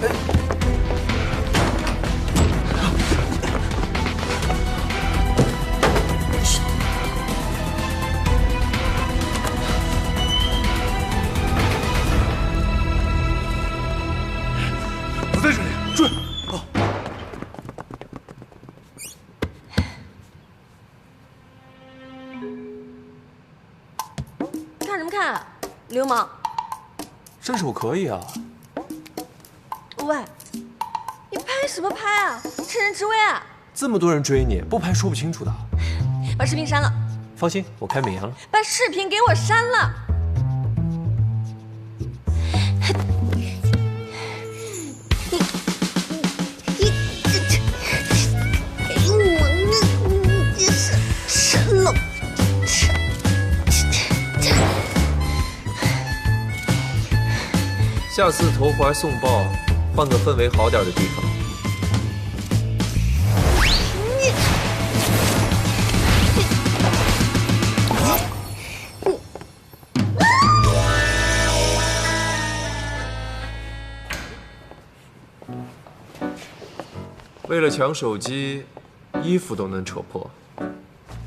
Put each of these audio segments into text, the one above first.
我在这里，追！哦。看什么看啊，流氓！伸手可以啊。喂，你拍什么拍啊？趁人之危啊！这么多人追你，不拍说不清楚的。把视频删了。放心，我开美颜了。把视频给我删了。下次投怀送抱，换个氛围好点的地方。为了抢手机，衣服都能扯破，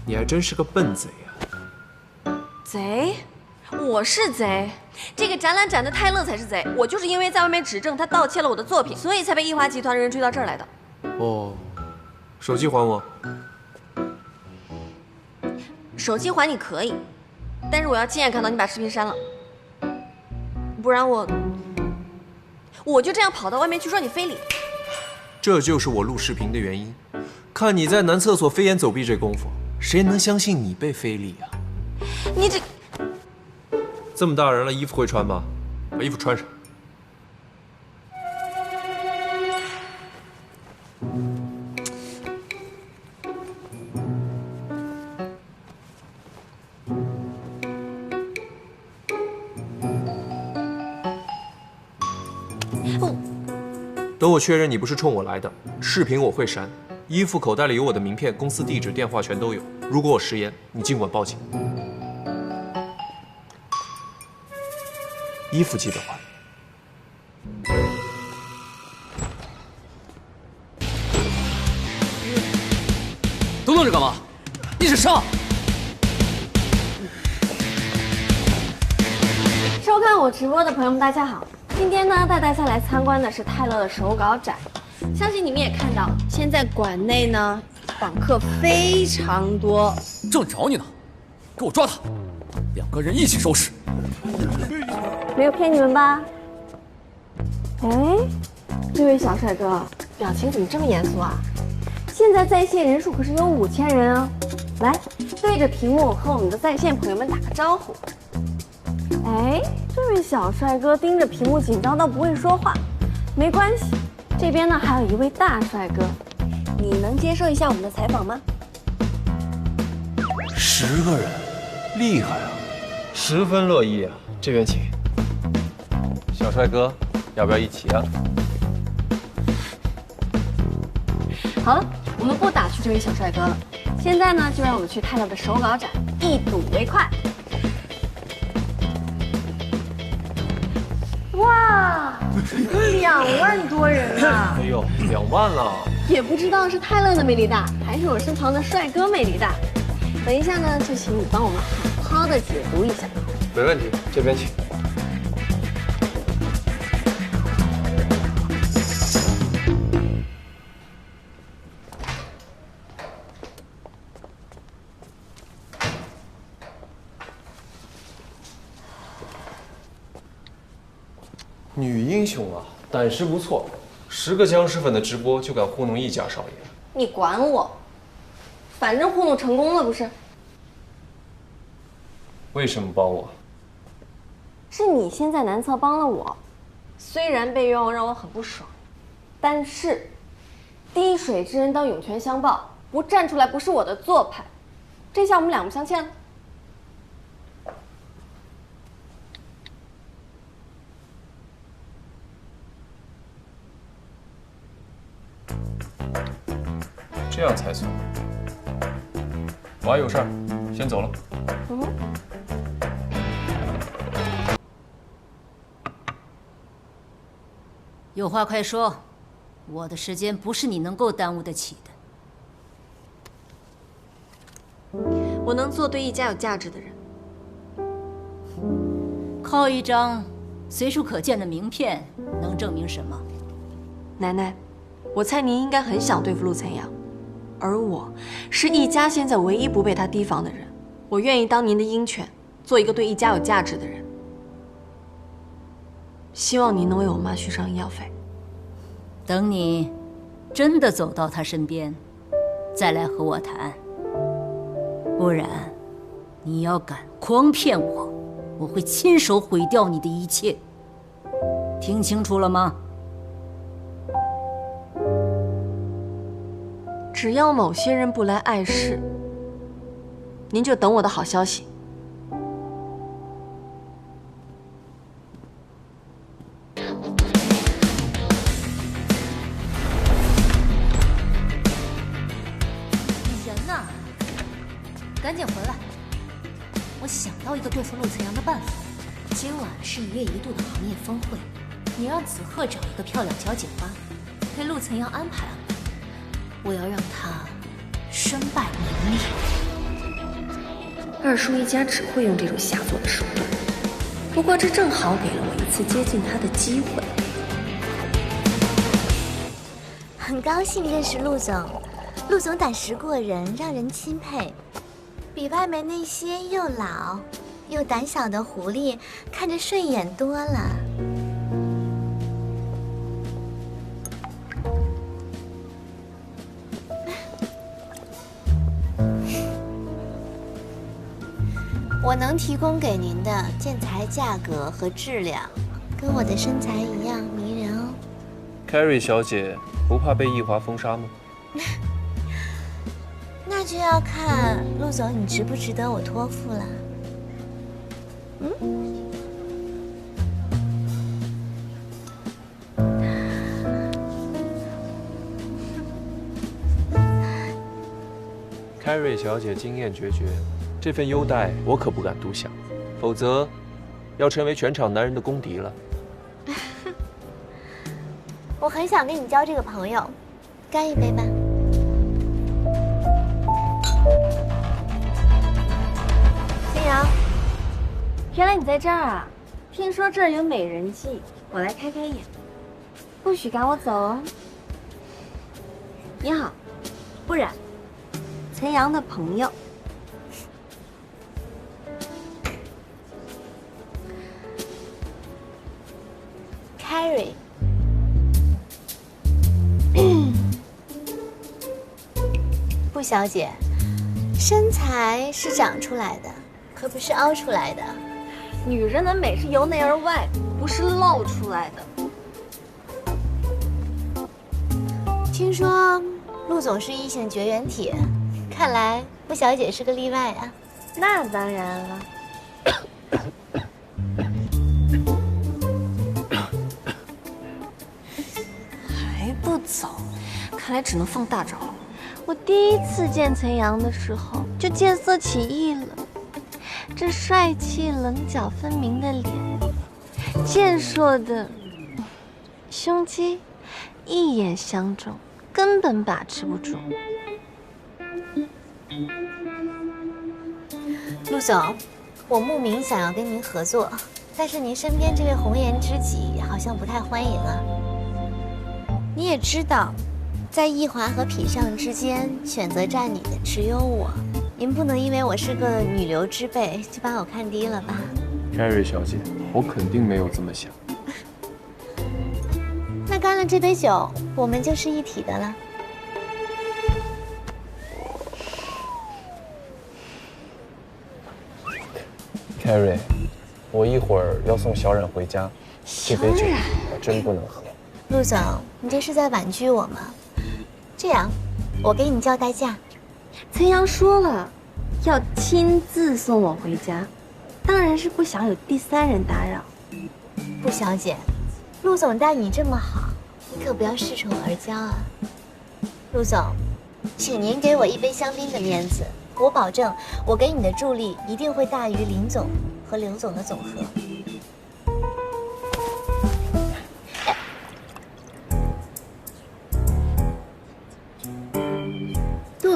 你还真是个笨贼呀！贼？我是贼。这个展览展的泰勒才是贼。我就是因为在外面指证他盗窃了我的作品，所以才被易华集团的人追到这儿来的。哦，手机还我。手机还你可以，但是我要亲眼看到你把视频删了，不然我就这样跑到外面去说你非礼。这就是我录视频的原因。看你在男厕所飞檐走壁这功夫，谁能相信你被非礼啊？你这么大人了，衣服会穿吧？把衣服穿上。等我确认你不是冲我来的，视频我会删，衣服口袋里有我的名片、公司地址、电话全都有。如果我食言，你尽管报警。衣服记得还。都愣着干嘛？一起上！收看我直播的朋友们，大家好。今天呢，带大家来参观的是泰勒的手稿展。相信你们也看到，现在馆内呢访客非常多。正找你呢，给我抓他！2个人一起收拾。没有骗你们吧？哎，这位小帅哥，表情怎么这么严肃啊？现在在线人数可是有5000人啊！来，对着屏幕和我们的在线朋友们打个招呼。哎，这位小帅哥盯着屏幕紧张到不会说话，没关系，这边呢还有一位大帅哥，你能接受一下我们的采访吗？10个人，厉害啊！十分乐意啊，这边请。小帅哥，要不要一起啊？好了，我们不打趣这位小帅哥了，现在呢就让我们去泰勒的手稿展，一睹为快。哇，2万多人啊！哎呦，2万了！也不知道是泰勒的魅力大，还是我身旁的帅哥魅力大。等一下呢，就请你帮我们好好的解读一下。没问题，这边请。女英雄啊，胆识不错，10个僵尸粉的直播就敢糊弄1家少爷。你管我？反正糊弄成功了不是？为什么帮我？是你先在男厕帮了我，虽然被冤枉让我很不爽，但是滴水之恩当涌泉相报，不站出来不是我的做派。这下我们两不相欠了。这样才算。我还有事儿，先走了。有话快说，我的时间不是你能够耽误得起的。我能做对一家有价值的人。靠一张随处可见的名片能证明什么？奶奶，我猜您应该很想对付陆晨阳，而我是一家现在唯一不被他提防的人。我愿意当您的鹰犬，做一个对一家有价值的人。希望您能为我妈续上医药费。等你真的走到他身边，再来和我谈。不然，你要敢诓骗我，我会亲手毁掉你的一切。听清楚了吗？只要某些人不来碍事，您就等我的好消息。人呐，赶紧回来！我想到一个对付陆晨阳的办法。今晚是1月1度的行业峰会，你让子鹤找一个漂亮小姐花，给陆晨阳安排安排。我要让他身败名裂。二叔一家只会用这种下作的手段，不过这正好给了我一次接近他的机会。很高兴认识陆总，陆总胆识过人，让人钦佩，比外面那些又老又胆小的狐狸看着顺眼多了。我能提供给您的建材价格和质量，跟我的身材一样迷人哦。Carrie 小姐不怕被易华封杀吗？那就要看陆总你值不值得我托付了。Carrie 小姐经验绝绝，这份优待我可不敢独享，否则要成为全场男人的公敌了。我很想跟你交这个朋友，干一杯吧。金阳，原来你在这儿啊！听说这儿有美人计，我来开开眼。不许赶我走哦。你好，不染，陈阳的朋友。Carrie， 布小姐，身材是长出来的，可不是凹出来的。女人的美是由内而外，不是露出来的。听说陆总是异性绝缘体，看来布小姐是个例外啊。那当然了。还不走，看来只能放大招了。我第一次见陈阳的时候就见色起意了，这帅气棱角分明的脸，健硕的胸肌，一眼相中，根本把持不住。陆总，我慕名想要跟您合作，但是您身边这位红颜知己好像不太欢迎啊。你也知道，在易华和痞上之间选择站你的只有我，您不能因为我是个女流之辈就把我看低了吧 Carrie 小姐，我肯定没有这么想。那干了这杯酒，我们就是一体的了。Carrie， 我一会儿要送小冉回家，这杯酒我真不能喝。陆总，你这是在婉拒我吗？这样，我给你叫代驾。陈阳说了，要亲自送我回家，当然是不想有第三人打扰。布小姐，陆总待你这么好，你可不要恃宠而骄啊。陆总，请您给我一杯香槟的面子，我保证，我给你的助力一定会大于林总和刘总的总和。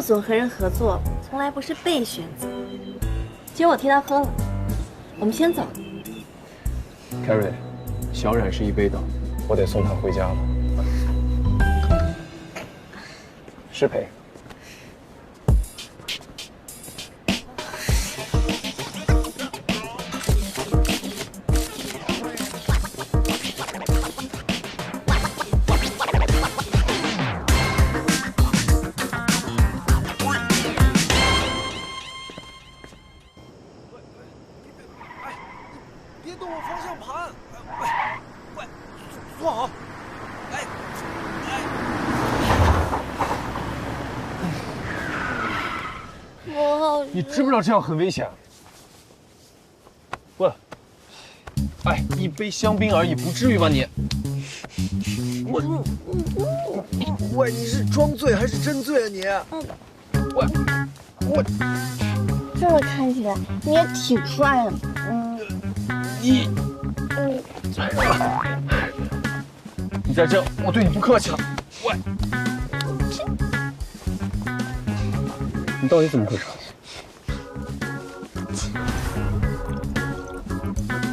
总和人合作，从来不是被选择。今儿我替他喝了，我们先走。Carrie， 小冉是一杯倒，我得送她回家了。失陪。别动我方向盘！喂，坐好。你知不知道这样很危险？喂，哎，一杯香槟而已，不至于吧你？喂，你是装醉还是真醉啊你？我这么看起来你也挺帅的。你再这样，我对你不客气了。喂，你到底怎么回事？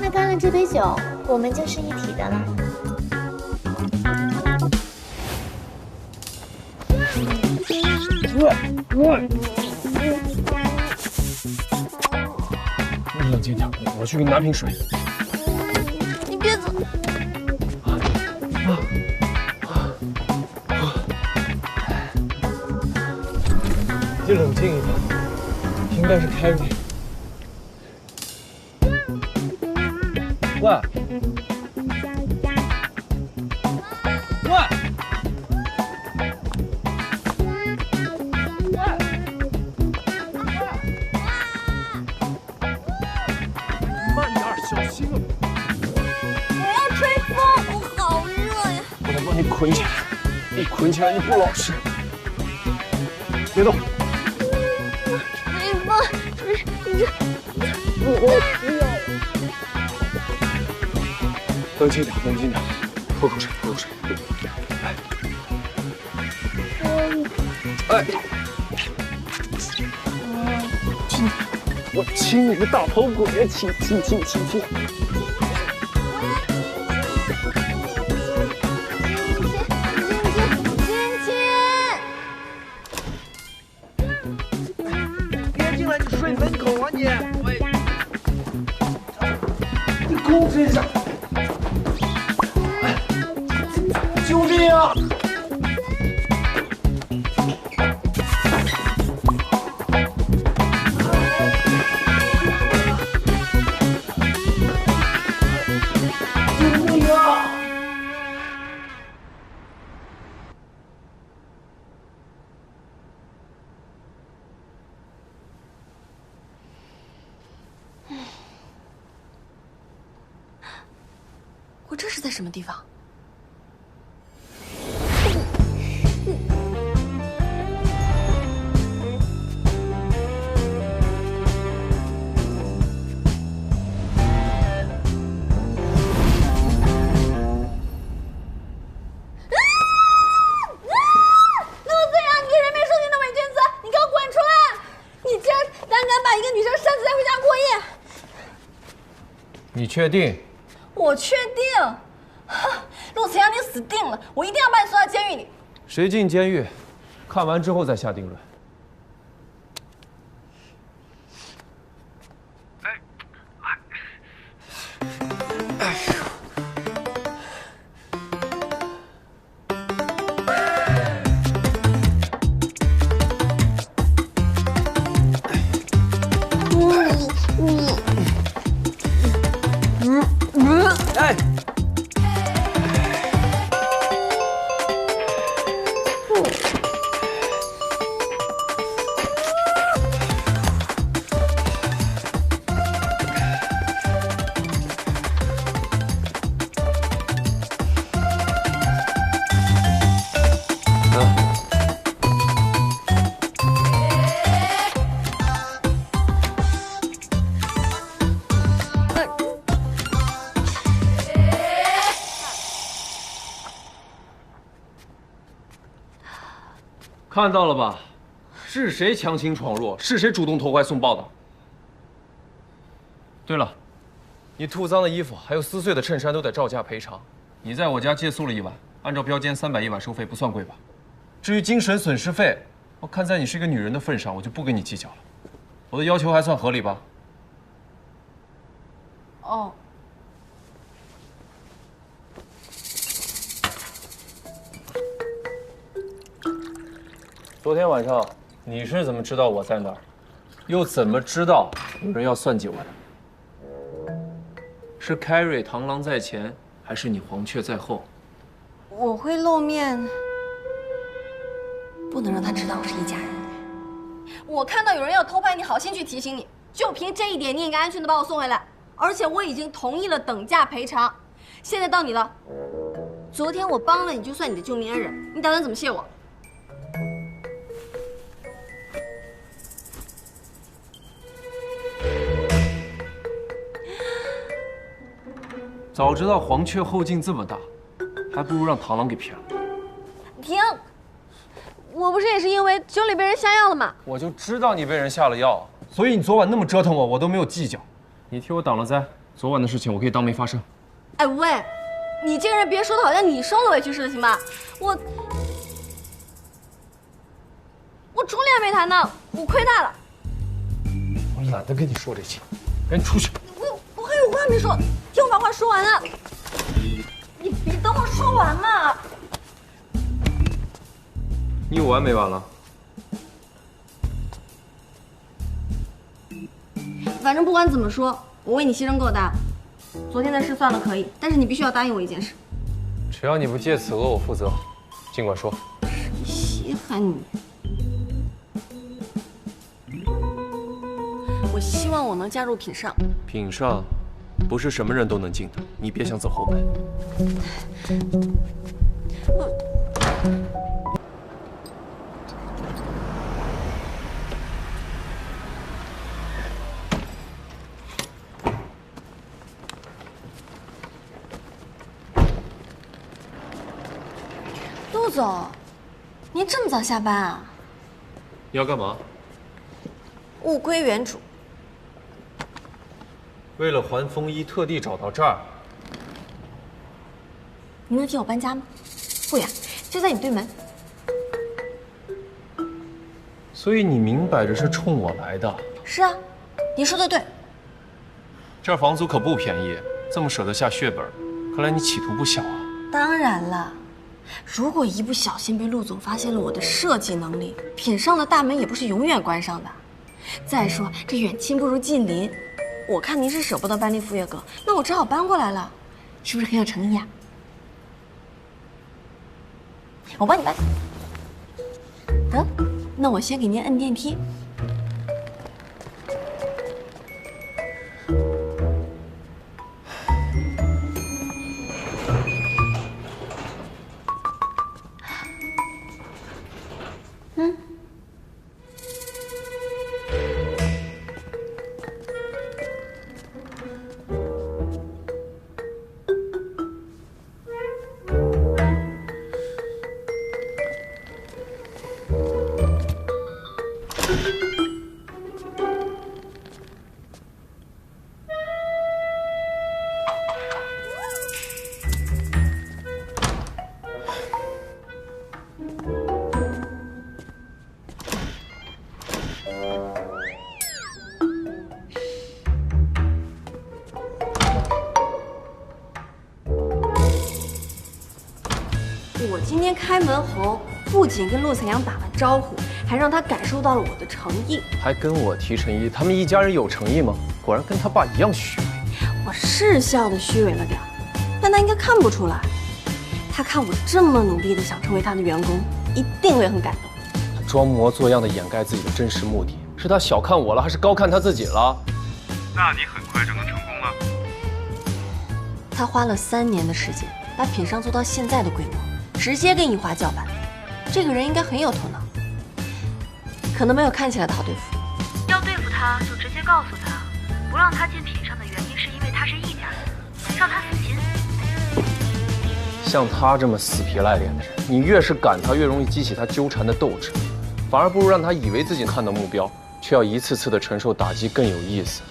那干了这杯酒，我们就是一体的了。你冷静点，我去给你拿瓶水。你别走。你冷静一点，应该是 Carrie。喂，慢点，小心啊！我要吹风，我好热呀。我得帮你捆起来，你捆起来你不老实。别动。吹风，冷静点，冷静点，喝口水，喝口水。哎，我亲你个大头鬼！亲！别进来，你睡门口啊你！喂，你控制一下！救命啊！我这是在什么地方？你确定？我确定。陆慈阳，你死定了！我一定要把你送到监狱里。谁进监狱？看完之后再下定论。哎，看到了吧？是谁强行闯入？是谁主动投怀送抱的？对了，你吐脏的衣服还有撕碎的衬衫都得照价赔偿。你在我家借宿了1晚，按照标间300一晚收费，不算贵吧？至于精神损失费，我看在你是一个女人的份上，我就不跟你计较了。我的要求还算合理吧？哦。昨天晚上你是怎么知道我在哪儿？又怎么知道有人要算计我的？是凯瑞螳螂在前，还是你黄雀在后？我会露面，不能让他知道我是一家人。我看到有人要偷拍你，好心去提醒你，就凭这一点，你应该安全的把我送回来。而且我已经同意了等价赔偿，现在到你了。昨天我帮了你，就算你的救命恩人，你打算怎么谢我？早知道黄雀后劲这么大，还不如让螳螂给骗了。停！我不是也是因为酒里被人下药了吗？我就知道你被人下了药，所以你昨晚那么折腾我，我都没有计较。你替我挡了灾，昨晚的事情我可以当没发生。哎喂，你这个人别说的好像你受了委屈似的，行吧？我初恋没谈呢，我亏大了。我懒得跟你说这些，赶紧出去。我还有话没说，听我把话说完了。你别等我说完嘛。你有完没完了？反正不管怎么说，我为你牺牲够大。昨天的事算了可以，但是你必须要答应我一件事。只要你不借此讹我负责，尽管说。谁稀罕你？我希望我能加入品上。品上不是什么人都能进的，你别想走后门。陆总，您这么早下班啊？你要干嘛？物归原主。为了还风衣，特地找到这儿。您能替我搬家吗？不远，就在你对门。所以你明摆着是冲我来的。是啊，你说的对。这儿房租可不便宜，这么舍得下血本，看来你企图不小啊。当然了，如果一不小心被陆总发现了我的设计能力，品上的大门也不是永远关上的。再说这远亲不如近邻，我看您是舍不得搬离福月阁，那我只好搬过来了，是不是很有诚意啊？我帮你搬。得，那我先给您摁电梯。我今天开门红，不仅跟陆彩阳打了招呼，还让他感受到了我的诚意。还跟我提诚意，他们一家人有诚意吗？果然跟他爸一样虚伪。我是笑得虚伪了点，但他应该看不出来。他看我这么努力的想成为他的员工，一定会很感动。他装模作样的掩盖自己的真实目的，是他小看我了，还是高看他自己了？那你很快就能成功了。他花了3年的时间，把品商做到现在的规模，直接跟易华叫板。这个人应该很有头脑，可能没有看起来的好对付。要对付他，就直接告诉他，不让他进品上的原因是因为他是易家人，让他死心。像他这么死皮赖脸的人，你越是赶他，越容易激起他纠缠的斗志。反而不如让她以为自己看到目标，却要一次次的承受打击更有意思。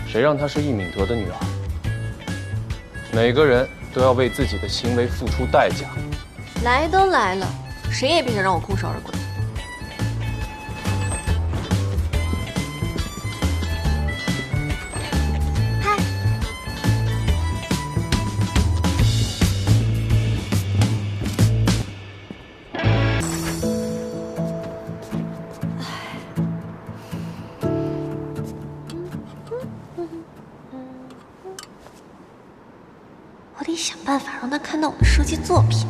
谁让她是易敏德的女儿？每个人都要为自己的行为付出代价。来都来了，谁也别想让我空手而归。嗨，我得想办法让他看到我的设计作品。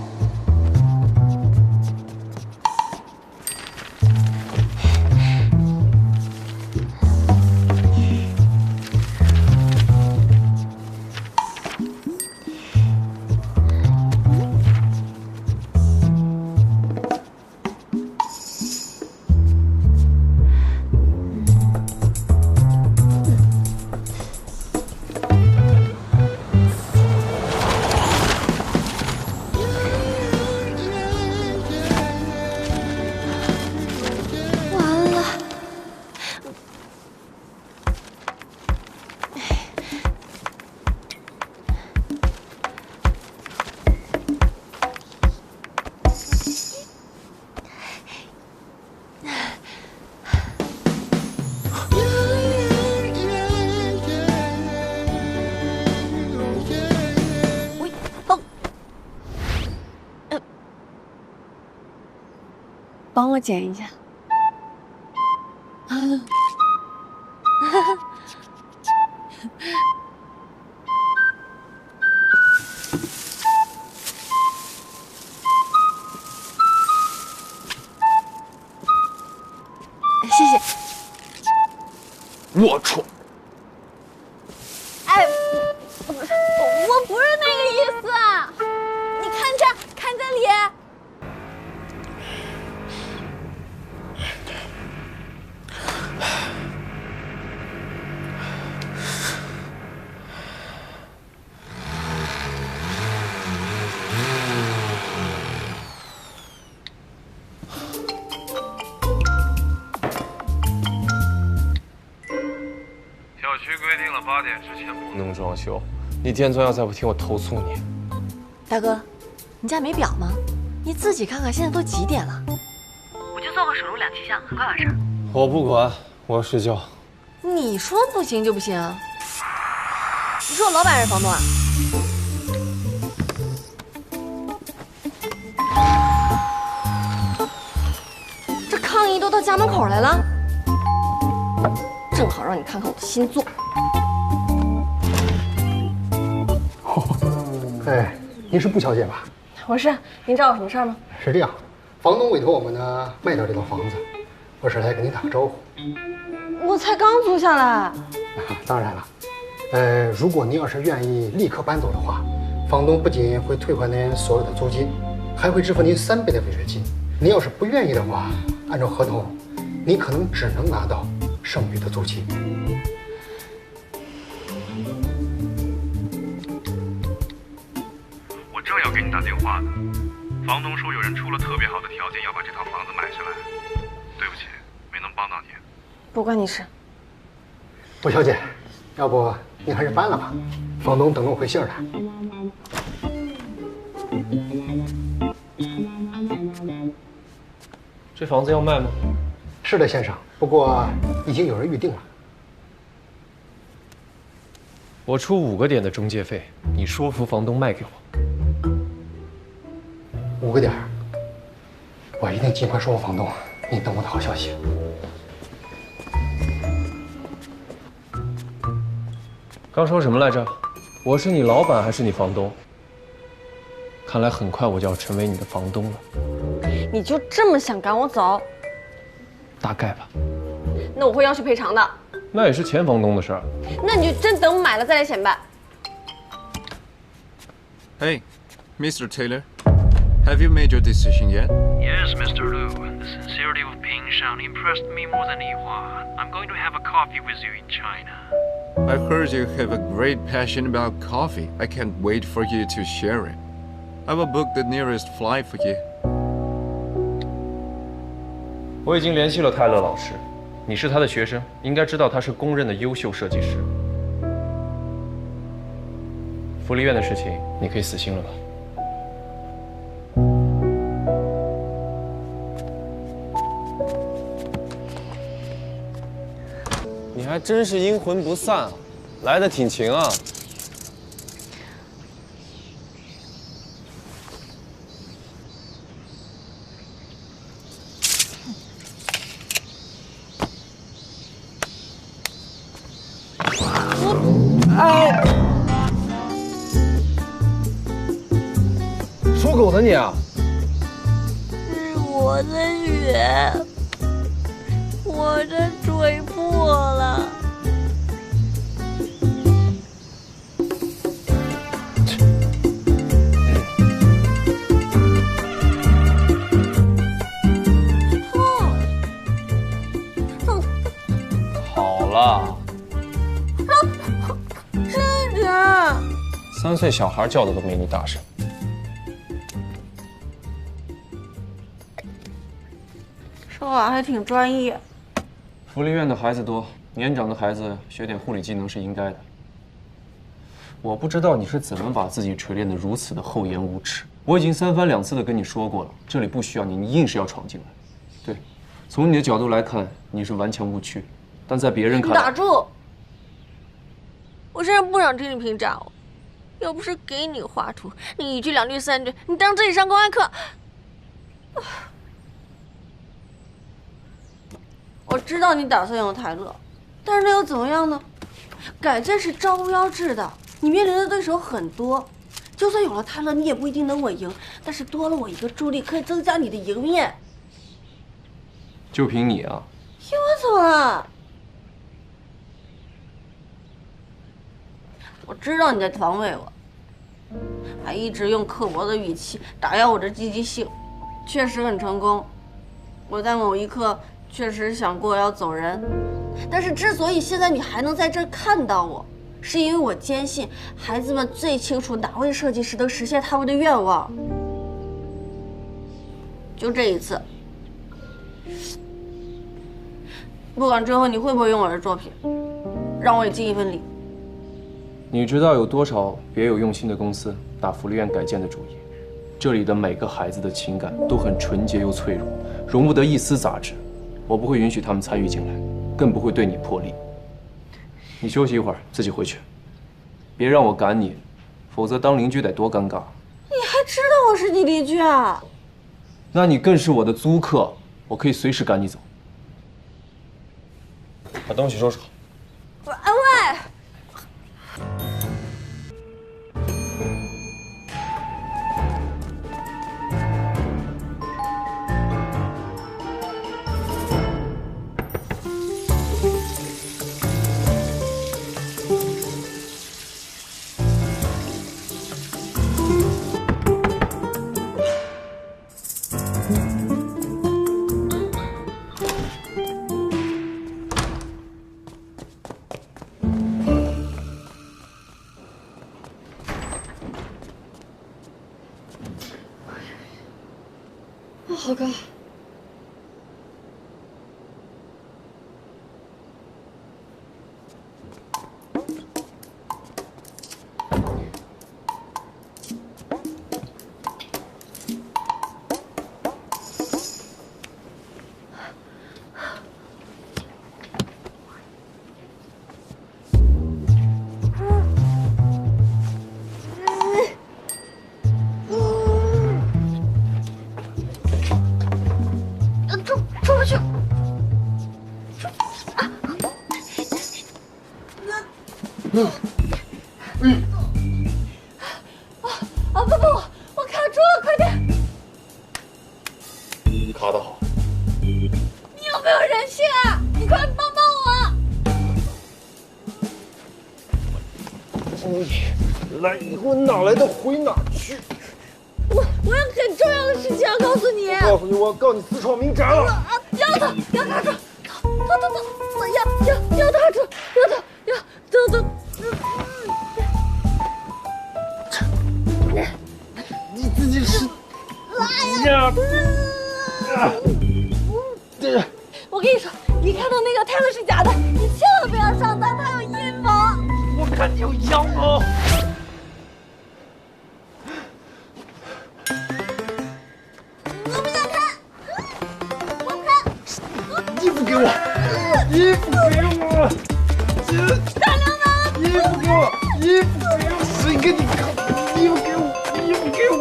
帮我剪一下。谢谢。龌龊！哎，我不是那个意思啊！你看这，看这里。小区规定了8点之前不能装修，你天尊要再不听，我投诉你。大哥，你家没表吗？你自己看看，现在都几点了？我就做个手录2期项，很快完事儿。我不管，我要睡觉。你说不行就不行？你说我老板还是房东啊？这抗议都到家门口来了，正好让你看看我的新作。哎，您是布小姐吧？我是，您找我什么事儿吗？是这样，房东委托我们呢卖掉这套房子，我是来跟您打个招呼。我才刚租下来。当然了，如果您要是愿意立刻搬走的话，房东不仅会退还您所有的租金，还会支付您3倍的违约金。您要是不愿意的话，按照合同，您可能只能拿到剩余的租金。我正要给你打电话呢，房东说有人出了特别好的条件要把这套房子买下来，对不起，没能帮到你。不关你事。布小姐，要不您还是搬了吧，房东等着我回信儿呢。这房子要卖吗？是的，先生，不过已经有人预定了。我出5个点的中介费，你说服房东卖给我。5个点，我一定尽快说服房东。您等我的好消息。刚说什么来着？我是你老板还是你房东？看来很快我就要成为你的房东了。你就这么想赶我走？大概吧。那我会要求赔偿的。那也是前房东的事儿。那你就真等买了再来显摆。Hey, Mr. Taylor, have you made your decision yet? Yes, Mr. Liu. The sincerity of Ping Shan impressed me more than Yihua. I'm going to have a coffee with you in China. I heard you have a great passion about coffee. I can't wait for you to share it. I will book the nearest flight for you. 我已经联系了泰勒老师，你是他的学生，应该知道他是公认的优秀设计师。福利院的事情，你可以死心了吧？你还真是阴魂不散啊，来得挺勤啊。属狗的你啊！是我的血，我的嘴破了。痛！好了，这个3岁小孩叫的都没你大声。说话还挺专业。福利院的孩子多，年长的孩子学点护理技能是应该的。我不知道你是怎么把自己锤炼得如此的厚颜无耻。我已经3番2次的跟你说过了，这里不需要你，你硬是要闯进来。对，从你的角度来看，你是顽强无趣，但在别人看来，打住！我现在不想听你评价我，要不是给你画图，你1句2句3句，你当自己上公安课。我知道你打算用泰勒，但是那又怎么样呢？改建是招标制的，你面临的对手很多，就算有了泰勒，你也不一定能稳赢。但是多了我一个助力，可以增加你的赢面。就凭你啊？凭我怎么了？我知道你在防卫我，还一直用刻薄的语气打压我的积极性，确实很成功。我在某一刻确实想过要走人，但是之所以现在你还能在这儿看到我，是因为我坚信孩子们最清楚哪位设计师能实现他们的愿望。就这一次，不管之后你会不会用我的作品，让我也尽一份力。你知道有多少别有用心的公司打福利院改建的主意？这里的每个孩子的情感都很纯洁又脆弱，容不得一丝杂质。我不会允许他们参与进来，更不会对你破例。你休息一会儿，自己回去，别让我赶你，否则当邻居得多尴尬。你还知道我是你邻居啊？那你更是我的租客，我可以随时赶你走。把东西收拾好。喂！好高。不，我卡住了，快点！卡得好。你有没有人性啊？你快帮帮我！来以后哪来的回哪去。我有很重要的事情要告诉你。告诉你，我要告你私闯民宅了。要他，要他住，走，要他住，要走。你自己是呀！跟你说，你看到那个泰勒是假的，你千万不要上当，他有阴谋。我看你有阳谋。我不想看，我看。衣服给我，衣服给我，大流氓！衣服给我，衣服给我，谁给你看？衣服给我，衣服给我。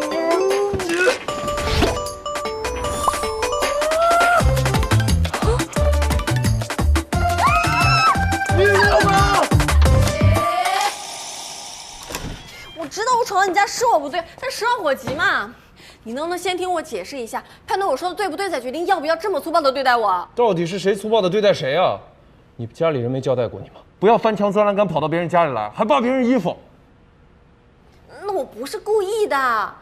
我知道我闯到你家是我不对，但十万火急嘛。你能不能先听我解释一下，判断我说的对不对，再决定要不要这么粗暴的对待我？到底是谁粗暴的对待谁啊？你家里人没交代过你吗？不要翻墙钻栏杆跑到别人家里来，还扒别人衣服。那我不是故意的，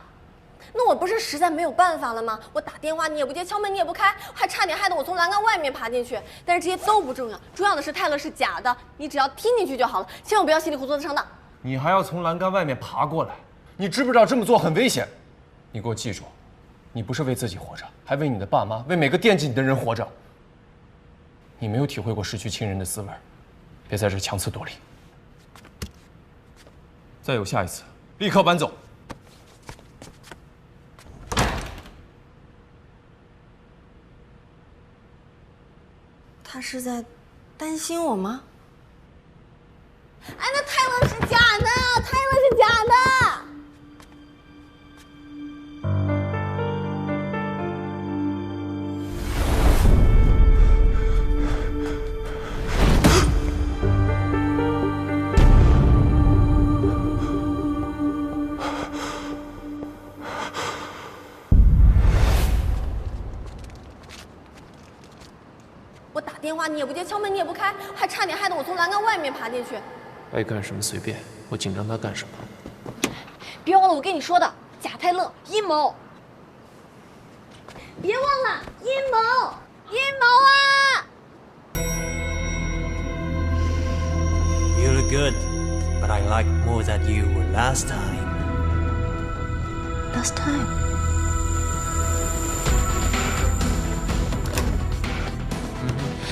那我不是实在没有办法了吗？我打电话你也不接，敲门你也不开，还差点害得我从栏杆外面爬进去。但是这些都不重要，重要的是泰勒是假的，你只要听进去就好了，千万不要稀里糊涂的上当。你还要从栏杆外面爬过来，你知不知道这么做很危险？你给我记住，你不是为自己活着，还为你的爸妈，为每个惦记你的人活着。你没有体会过失去亲人的滋味，别在这强词夺理。再有下一次，立刻搬走。他是在担心我吗？哎，那泰勒是假的，泰勒是假的。我打电话你也不接，敲门你也不开，还差点害得我从栏杆外面爬进去。爱干什么随便，我紧张他干什么？别忘了我跟你说的，假泰勒阴谋。别忘了阴谋，阴谋啊 You look good, but I like more than you were last time.！Last time.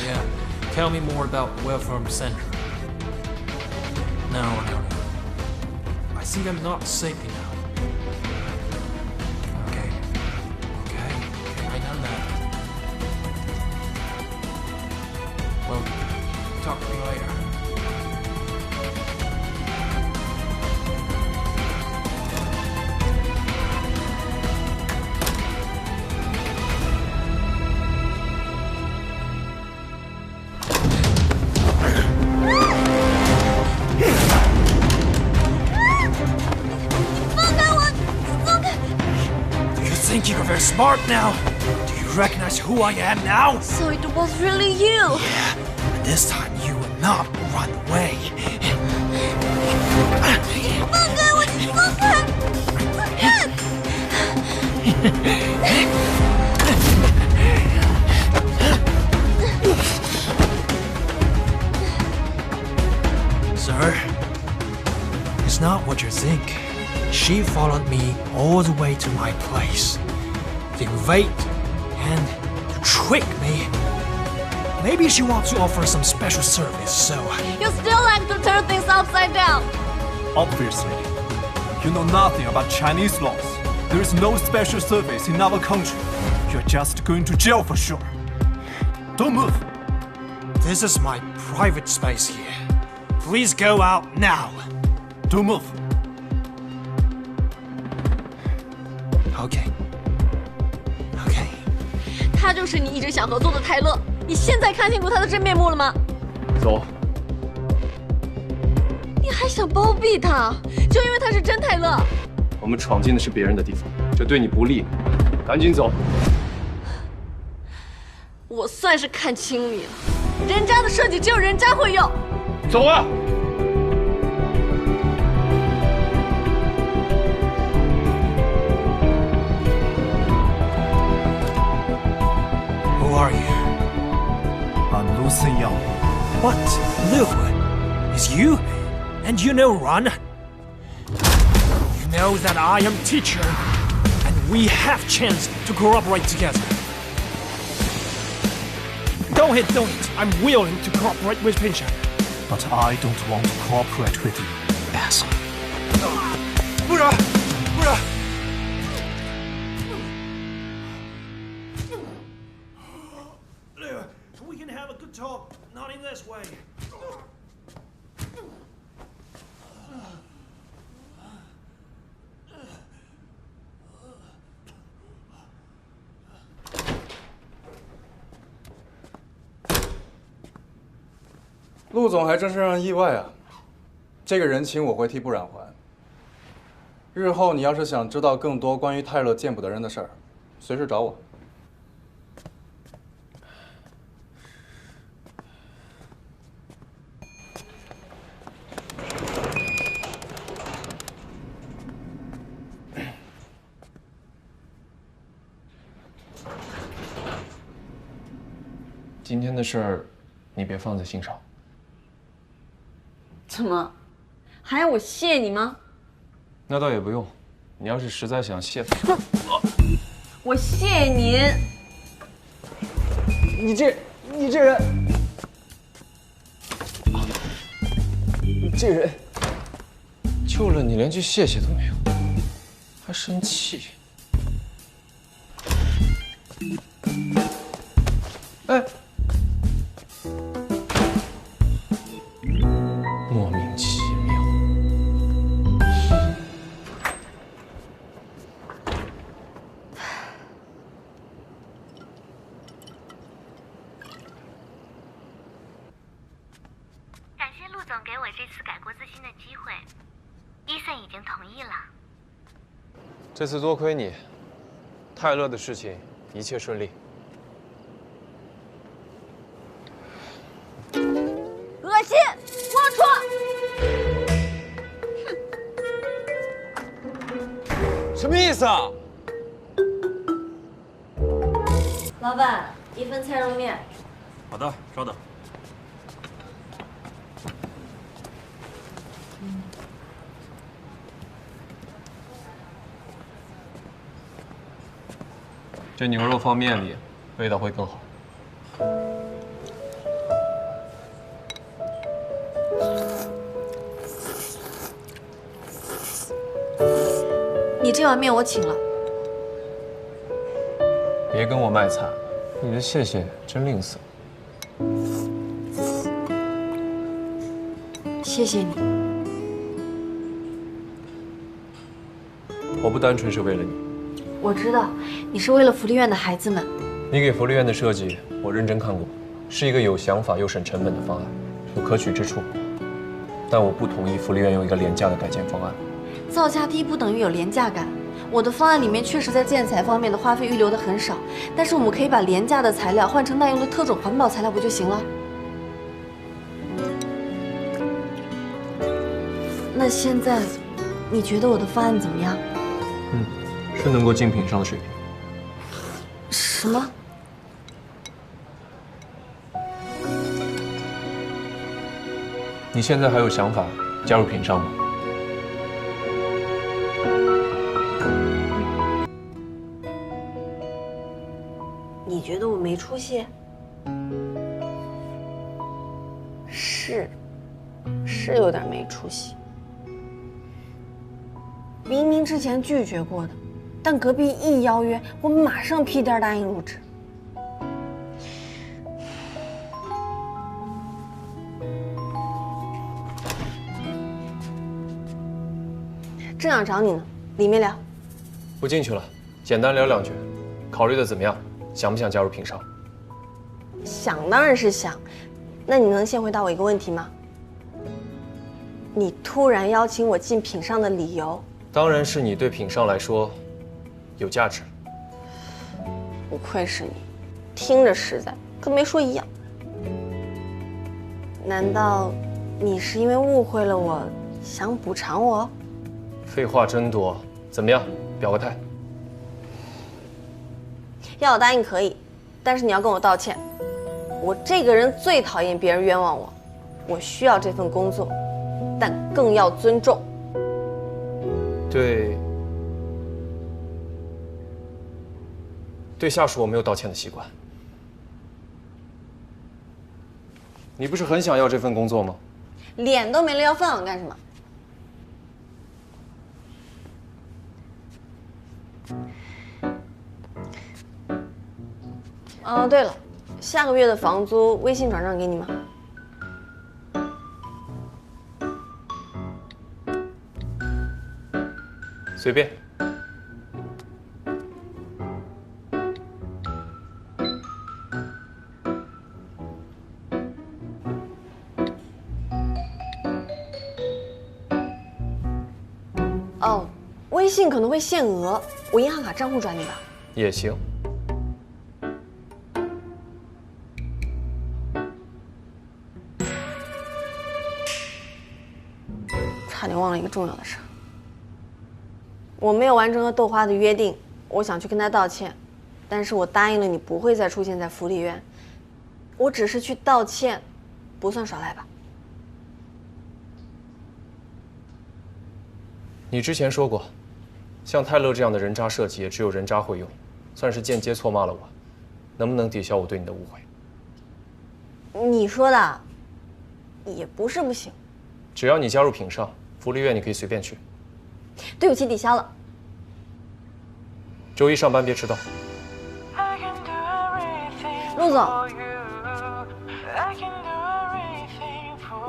Yeah. Tell me more about Welfare Center. No. I think I'm not safe enough. Okay, I know that. Well, talk to me later. Think you're very smart now? Do you recognize who I am now? So it was really you. Yeah, but this time you will not run away. 放开我！放开！放开！ Sir, it's not what you think. She followed me all the way to my place, to invade and to trick me. Maybe she wants to offer some special service, so... You still like to turn things upside down. Obviously, you know nothing about Chinese laws. There is no special service in our country. You're just going to jail for sure. Don't move. This is my private space here. Please go out now. Don't move. Okay. 他就是你一直想合作的泰勒。你现在看清楚他的真面目了吗？走。你还想包庇他？就因为他是真泰勒？我们闯进的是别人的地方，这对你不利，赶紧走。我算是看清你了，人渣的设计只有人渣会用。走啊！ Who are you? I'm Lu Senyang. What? Lu? It's you? And you know Ran? You know that I am teacher, and we have chance to cooperate together. don't hit Donut. I'm willing to cooperate with Pinshan. But I don't want to cooperate with you, asshole. 不然，不然。We can have a good talk, not in this way. 陆总还真是让人意外啊！这个人情我会替不染还。日后你要是想知道更多关于泰勒见不得人的事儿，随时找我。今天的事儿，你别放在心上。怎么，还要我谢你吗？那倒也不用，你要是实在想谢他，我谢您。你这人，你这人，救了你连句谢谢都没有，还生气。哎。 莫名其妙。感谢陆总给我这次改过自新的机会，伊森已经同意了。这次多亏你，泰勒的事情一切顺利。 恶心，龌龊！什么意思啊？老板，1份菜肉面。好的，稍等。这牛肉放面里，味道会更好。 你这碗面我请了。别跟我卖惨，你的谢谢真吝啬。谢谢你。我不单纯是为了你，我知道，你是为了福利院的孩子们。你给福利院的设计，我认真看过，是一个有想法又省成本的方案，有可取之处。但我不同意福利院用一个廉价的改建方案。 造价低不等于有廉价感。我的方案里面确实在建材方面的花费预留的很少，但是我们可以把廉价的材料换成耐用的特种环保材料，不就行了？那现在，你觉得我的方案怎么样？是能够进品上的水平。什么？你现在还有想法加入品上吗？ 你觉得我没出息？是有点没出息。明明之前拒绝过的，但隔壁一邀约，我马上屁颠答应入职。正想找你呢，里面聊。不进去了，简单聊两句，考虑的怎么样？ 想不想加入品商？想当然是想，那你能先回答我一个问题吗？你突然邀请我进品商的理由？当然是你对品商来说有价值。不愧是你，听着实在，跟没说一样。难道你是因为误会了我，想补偿我？废话真多，怎么样？表个态。 要我答应可以，但是你要跟我道歉。我这个人最讨厌别人冤枉我，我需要这份工作，但更要尊重。对下属我没有道歉的习惯。你不是很想要这份工作吗？脸都没了，要饭碗干什么？哦，对了，下个月的房租微信转账给你吗？随便。哦，微信可能会限额，我银行卡账户转你吧。也行。差点忘了一个重要的事儿，我没有完成和豆花的约定，我想去跟他道歉，但是我答应了你不会再出现在福利院，我只是去道歉，不算耍赖吧？你之前说过，像泰勒这样的人渣设计也只有人渣会用，算是间接错骂了我，能不能抵消我对你的误会？你说的，也不是不行。只要你加入品上，福利院你可以随便去。对不起，抵消了。周一上班别迟到。陆总，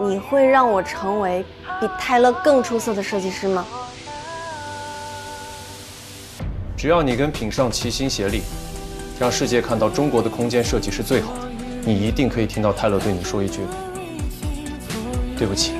你会让我成为比泰勒更出色的设计师吗？只要你跟品上齐心协力，让世界看到中国的空间设计是最好的，你一定可以听到泰勒对你说一句：“对不起。”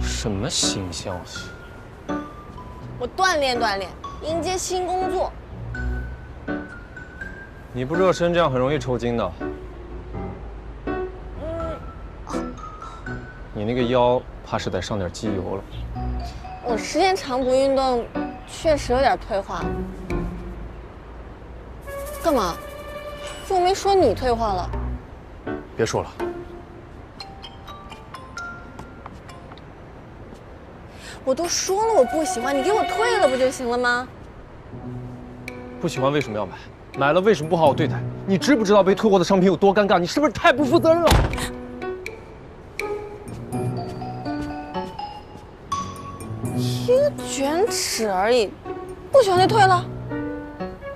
什么新消息？我锻炼锻炼，迎接新工作。你不热身这样很容易抽筋的。你那个腰怕是得上点机油了。我时间长不运动，确实有点退化了。干嘛？又没说你退化了。别说了。我都说了我不喜欢，你给我退了不就行了吗？不喜欢为什么要买？买了为什么不好好对待？你知不知道被退货的商品有多尴尬？你是不是太不负责任了？一个卷尺而已，不喜欢就退了，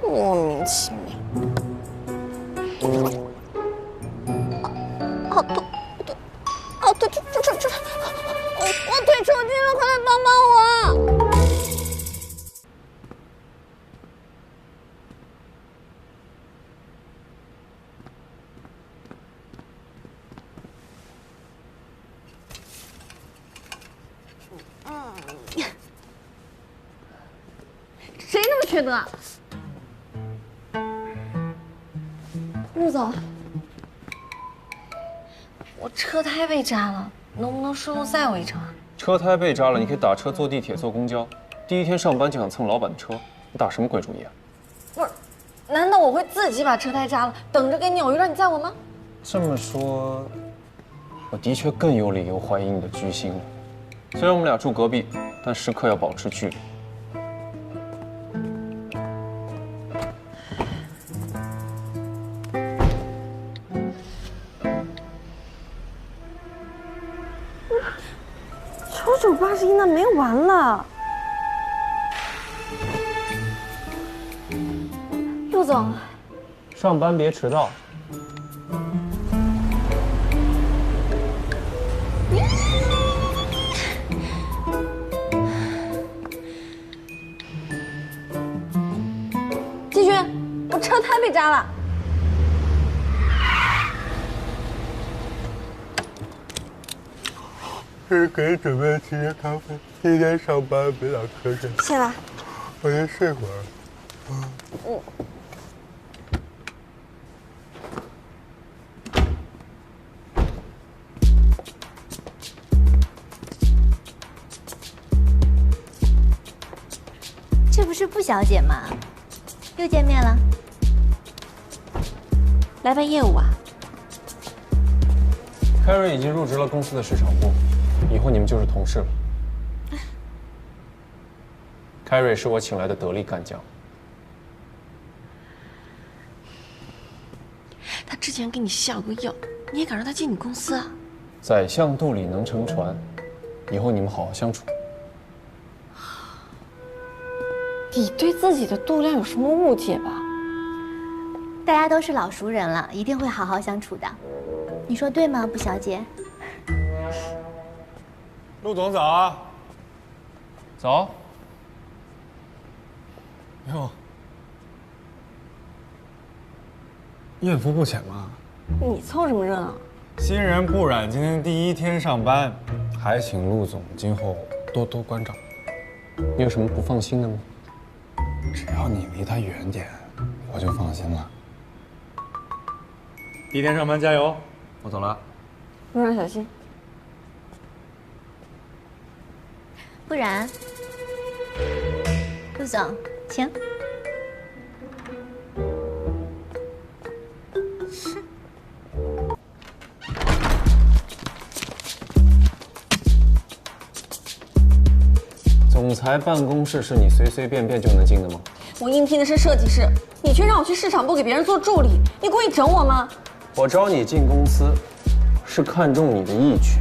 莫名其妙。对，我腿抽筋了，快来帮帮我！谁那么缺德啊？陆总，我车胎被扎了，能不能顺路载我一程啊？车胎被扎了，你可以打车、坐地铁、坐公交。第一天上班就想蹭老板的车，你打什么鬼主意啊？不是，难道我会自己把车胎扎了，等着给你偶遇让你载我吗？这么说，我的确更有理由怀疑你的居心了。虽然我们俩住隔壁，但时刻要保持距离。9981那没完了。陆总，上班别迟到。季军，我车胎被扎了。是给你准备提前咖啡，今天上班别老瞌睡。谢了。我先睡会儿。嗯。这不是布小姐吗？又见面了。来办业务啊？凯瑞已经入职了公司的市场部，以后你们就是同事了。凯瑞是我请来的得力干将。他之前给你下过药，你也敢让他进你公司啊？宰相肚里能撑船，以后你们好好相处。你对自己的度量有什么误解吧？大家都是老熟人了，一定会好好相处的。你说对吗，布小姐？陆总早啊！早。哟，艳福不浅嘛。你凑什么热闹？新人不染今天第1天上班，还请陆总今后多多关照。你有什么不放心的吗？只要你离他远点，我就放心了。第1天上班加油！我走了。路上小心。不然，陆总，请。总裁办公室是你随随便便就能进的吗？我应聘的是设计师，你却让我去市场部给别人做助理，你故意整我吗？我招你进公司，是看中你的义举，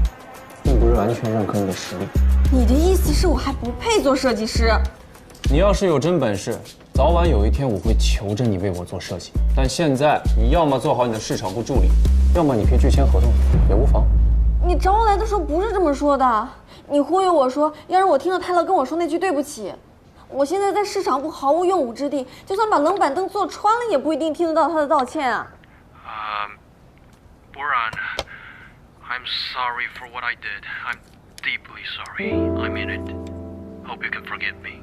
并不是完全认可你的实力。你的意思是我还不配做设计师？你要是有真本事，早晚有一天我会求着你为我做设计。但现在，你要么做好你的市场部助理，要么你可以去签合同，也无妨。你找我来的时候不是这么说的，你忽悠我说要让我听到泰勒跟我说那句对不起。我现在在市场部毫无用武之地，就算把冷板凳坐穿了，也不一定听得到他的道歉啊。Boran, I'm sorry for what I did. I'm deeply sorry. I mean it. Hope you can forgive me.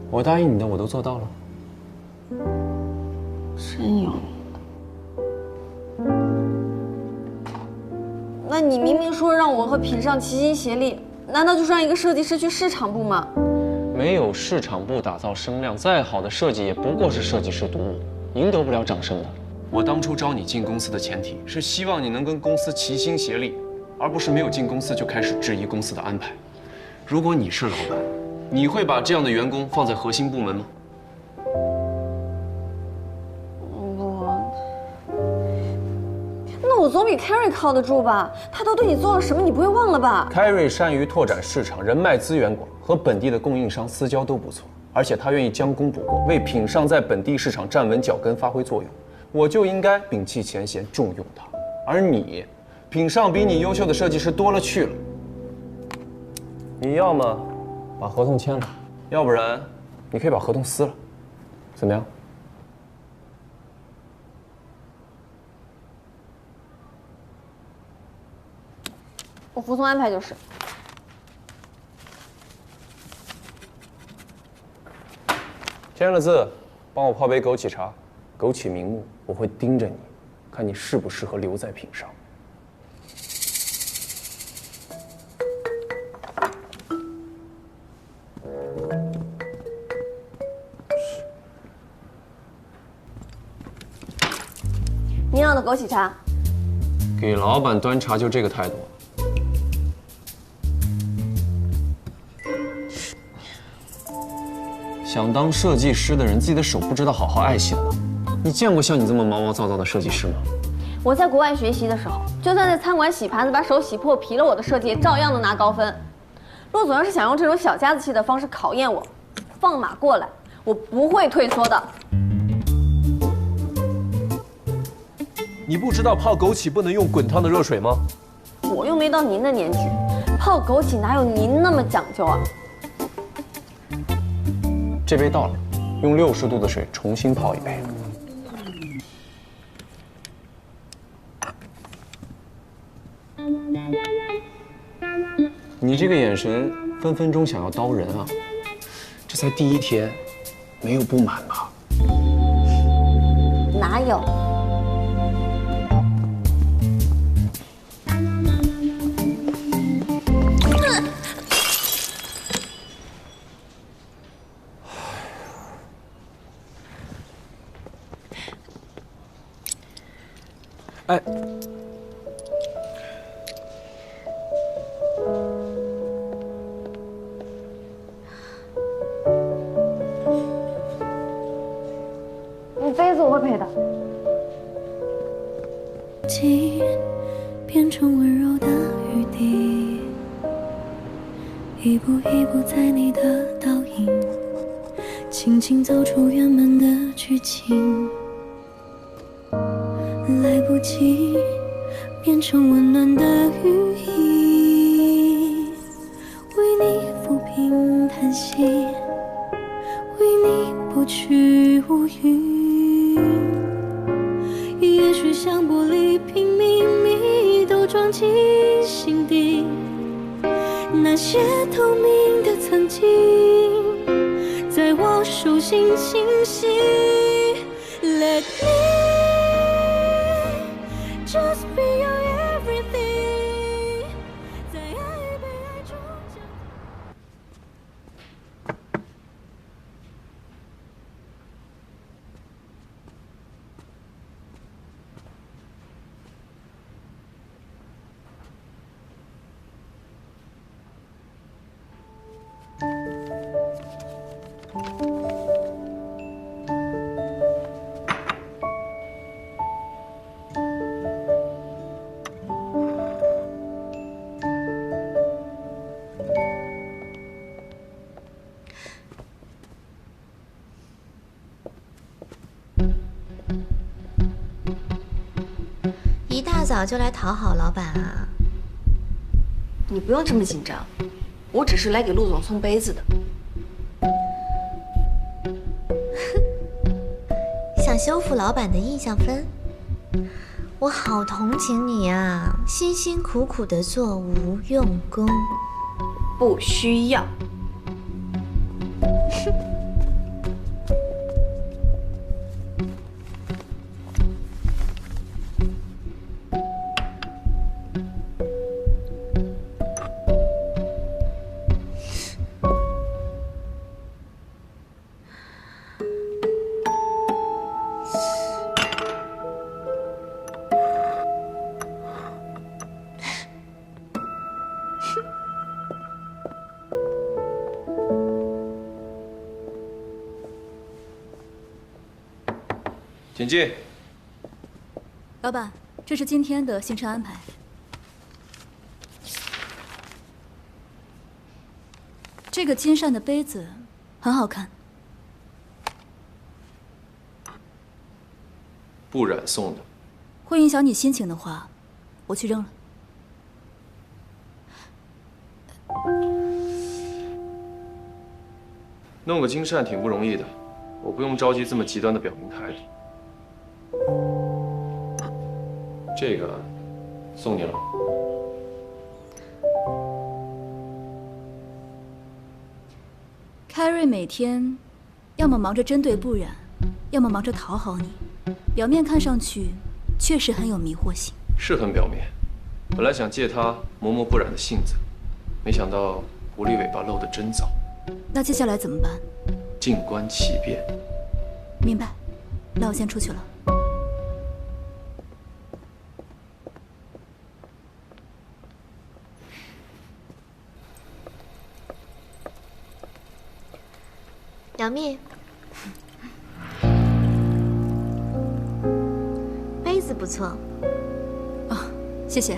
我答应你的，我都做到了。真有。那你明明说让我和品上齐心协力，难道就是让一个设计师去市场部吗？没有市场部打造声量，再好的设计也不过是设计师独舞，赢得不了掌声的。我当初招你进公司的前提是希望你能跟公司齐心协力，而不是没有进公司就开始质疑公司的安排。如果你是老板，你会把这样的员工放在核心部门吗？那我总比 Carrie 靠得住吧？他都对你做了什么，你不会忘了吧？Carrie 善于拓展市场，人脉资源广，和本地的供应商私交都不错，而且他愿意将功补过，为品上在本地市场站稳脚跟发挥作用。我就应该摒弃前嫌，重用他。而你，品上比你优秀的设计师多了去了。你要么把合同签了，要不然你可以把合同撕了，怎么样？我服从安排就是。签了字，帮我泡杯枸杞茶。枸杞明目，我会盯着你，看你适不适合留在品上。您要的枸杞茶。给老板端茶就这个态度？想当设计师的人，自己的手不知道好好爱惜的吗？你见过像你这么毛毛躁躁的设计师吗？我在国外学习的时候，就算在餐馆洗盘子把手洗破皮了，我的设计也照样能拿高分。陆总要是想用这种小家子气的方式考验我，放马过来，我不会退缩的。你不知道泡枸杞不能用滚烫的热水吗？我又没到您的年纪，泡枸杞哪有您那么讲究啊？这杯倒了，用60度的水重新泡一杯。你这个眼神，分分钟想要刀人啊！这才第1天，没有不满吧？哪有？哎。你杯子我会赔的。变成温柔的雨滴，一步一步在你的倒影，轻轻走出圆满的剧情。来不及变成温暖的羽翼，为你抚平叹息，为你不去无语。也许像玻璃瓶秘密都装进心底，那些透明的曾经在我手心清晰。 Let me just be your everything， 在爱与被爱中将。 一大早就来讨好老板啊？你不用这么紧张，我只是来给陆总送杯子的。想修复老板的印象分？我好同情你啊，辛辛苦苦的做无用功。不需要。请进。老板，这是今天的行程安排。这个金扇的杯子很好看，不染送的。会影响你心情的话，我去扔了。弄个金扇挺不容易的，我不用着急这么极端的表明态度。 这个送你了。凯瑞每天要么忙着针对不染，要么忙着讨好你，表面看上去确实很有迷惑性。是很表面，本来想借他磨磨不染的性子，没想到狐狸尾巴露得真早。那接下来怎么办？静观其变。明白。那我先出去了。 杨幂，杯子不错。哦，谢谢。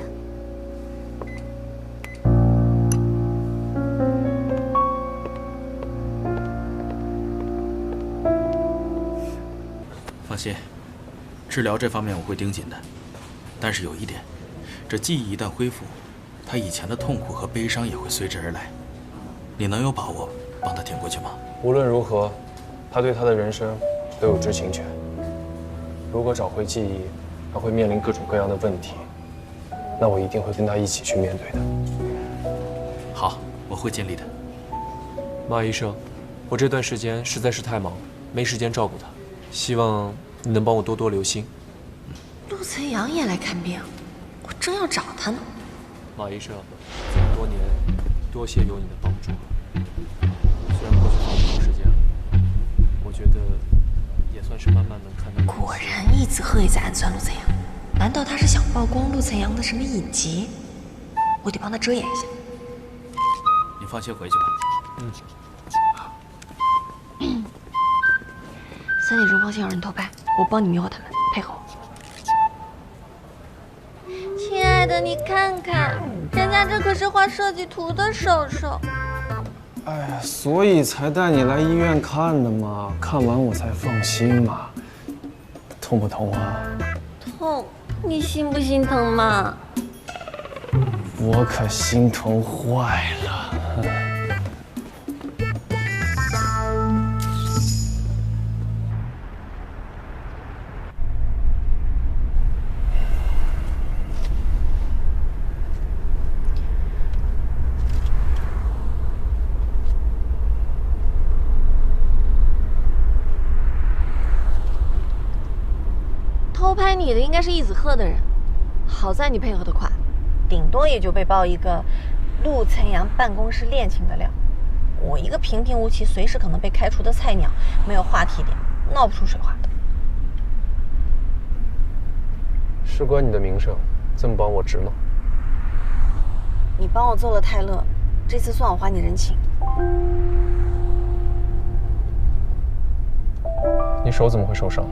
放心，治疗这方面我会盯紧的。但是有一点，这记忆一旦恢复，他以前的痛苦和悲伤也会随之而来。你能有把握帮他挺过去吗？ 无论如何，他对他的人生都有知情权。如果找回记忆，他会面临各种各样的问题，那我一定会跟他一起去面对的。好，我会尽力的。马医生，我这段时间实在是太忙，没时间照顾他，希望你能帮我多多留心。陆晨阳也来看病，我正要找他呢。马医生，这么多年，多谢有你的帮助。 虽然过去好长时间了，我觉得也算是慢慢能看到。果然一直喝一直暗算陆晨阳。难道他是想曝光陆晨阳的什么隐疾？我得帮他遮掩一下。你放心回去吧。3点钟方向有人偷拍，我帮你迷惑他们，配合我。亲爱的，你看看，人家这可是画设计图的手手。哎呀，所以才带你来医院看的嘛，看完我才放心嘛。痛不痛啊？痛，你心不心疼嘛？我可心疼坏了。偷拍你的应该是易子鹤的人，好在你配合得快，顶多也就被爆一个陆晨阳办公室恋情的料。我一个平平无奇、随时可能被开除的菜鸟，没有话题点，闹不出水花。事关你的名声，这么帮我值吗？你帮我揍了泰勒，这次算我还你人情。你手怎么会受伤？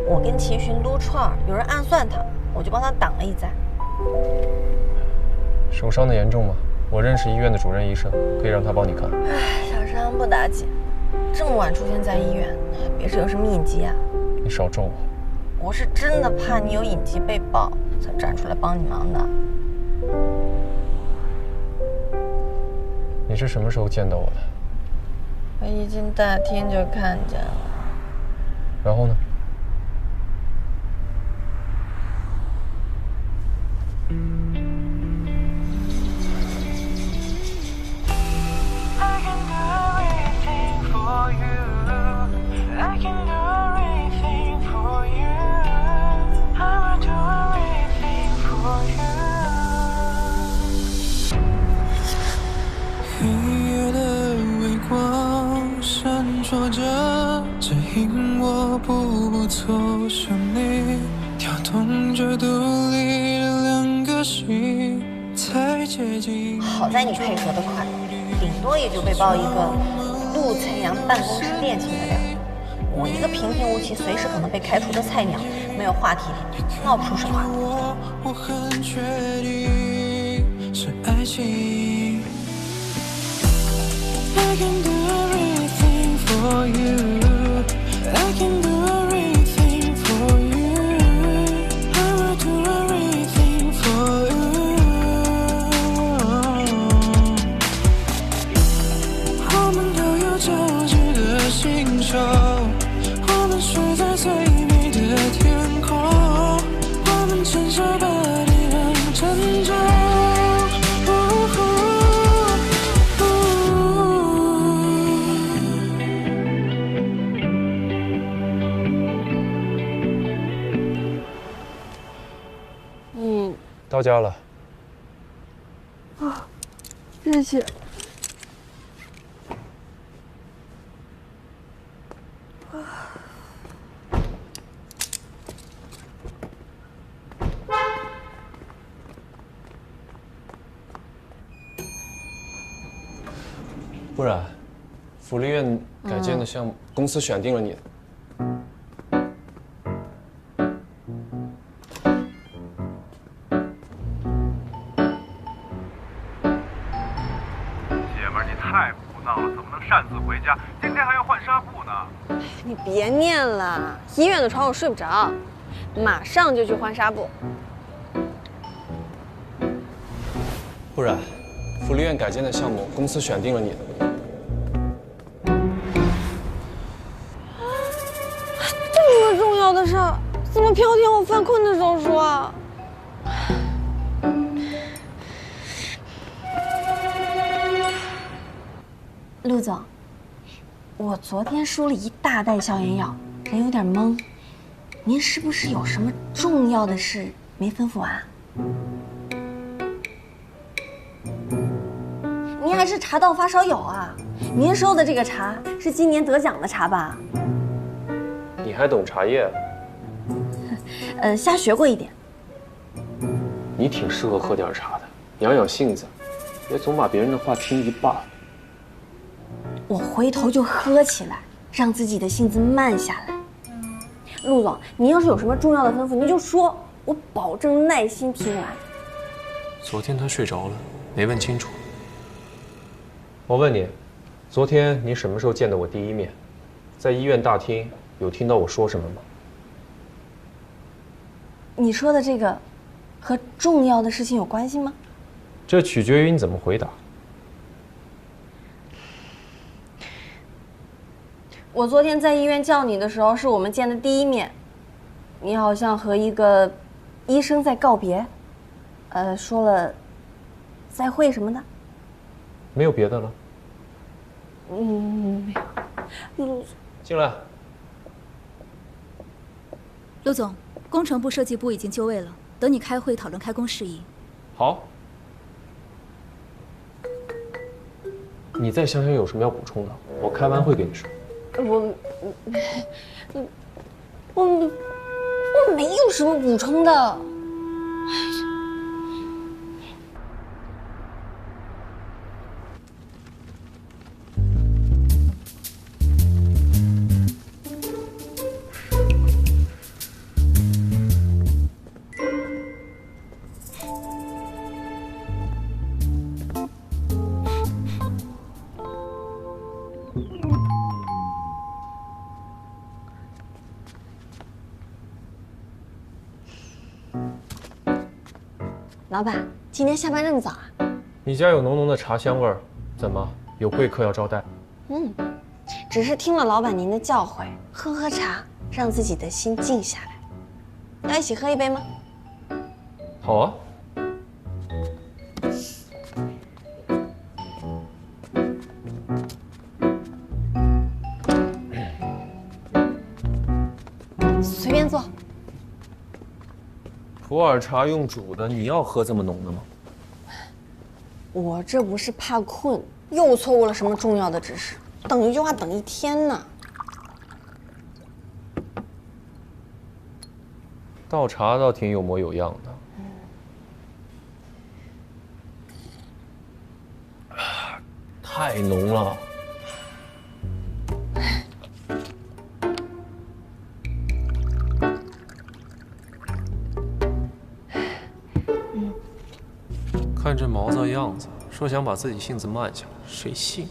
我跟齐寻撸串，有人暗算他，我就帮他挡了一灾。手伤的严重吗？我认识医院的主任医生，可以让他帮你看。唉，小伤不打紧，这么晚出现在医院，别是有什么隐疾啊？你少咒我。我是真的怕你有隐疾被爆，才站出来帮你忙的。你是什么时候见到我的？我一进大厅就看见了。然后呢？好在你配合得快，顶多也就被爆一个陆晨阳办公室恋情的料。我一个平平无奇、随时可能被开除的菜鸟，没有话题点，闹不出水花。我很确定是爱情。I can do everything for you. I can do everything for you. I will do everything for you. 我们都有交织的星球，我们睡在最美的天空，我们牵手把地浪拯救。到家了。啊，谢谢。不然，福利院改建的项目，公司选定了你的。擅自回家，今天还要换纱布呢。你别念了，医院的床我睡不着，马上就去换纱布。不然，福利院改建的项目，公司选定了你的。这么重要的事儿，怎么飘天我犯困的时候说啊？陆总，我昨天输了一大袋消炎药，人有点懵。您是不是有什么重要的事没吩咐完？您还是茶道发烧友啊？您收的这个茶是今年得奖的茶吧？你还懂茶叶？瞎学过一点。你挺适合喝点茶的，养养性子，别总把别人的话听一半。我回头就喝起来，让自己的性子慢下来。陆总，您要是有什么重要的吩咐，您就说，我保证耐心听完。昨天他睡着了，没问清楚。我问你，昨天你什么时候见的我第一面？在医院大厅有听到我说什么吗？你说的这个，和重要的事情有关系吗？这取决于你怎么回答。我昨天在医院叫你的时候，是我们见的第一面。你好像和一个医生在告别，说了再会什么的。没有别的了。没有。进来。陆总，工程部、设计部已经就位了，等你开会讨论开工事宜。好。你再想想有什么要补充的，我开完会跟你说。我没有什么补充的。老板，今天下班这么早啊？你家有浓浓的茶香味儿，怎么有贵客要招待？只是听了老板您的教诲，喝喝茶，让自己的心静下来。要一起喝一杯吗？好啊。随便坐。普洱茶用煮的，你要喝这么浓的吗？我这不是怕困，又错过了什么重要的指示，等一句话等一天呢。倒茶倒挺有模有样的。太浓了。看这毛躁样子，说想把自己性子慢下来，谁信？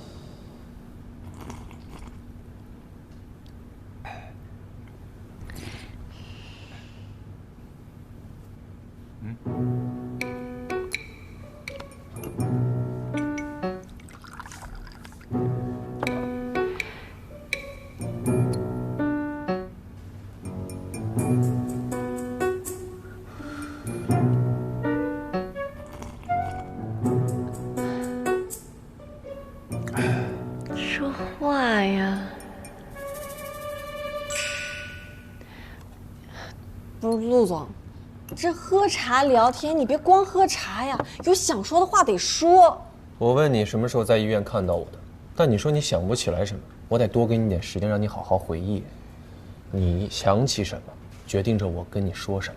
说话呀！不是陆总，这喝茶聊天，你别光喝茶呀，有想说的话得说。我问你什么时候在医院看到我的，但你说你想不起来什么，我得多给你点时间，让你好好回忆。你想起什么，决定着我跟你说什么。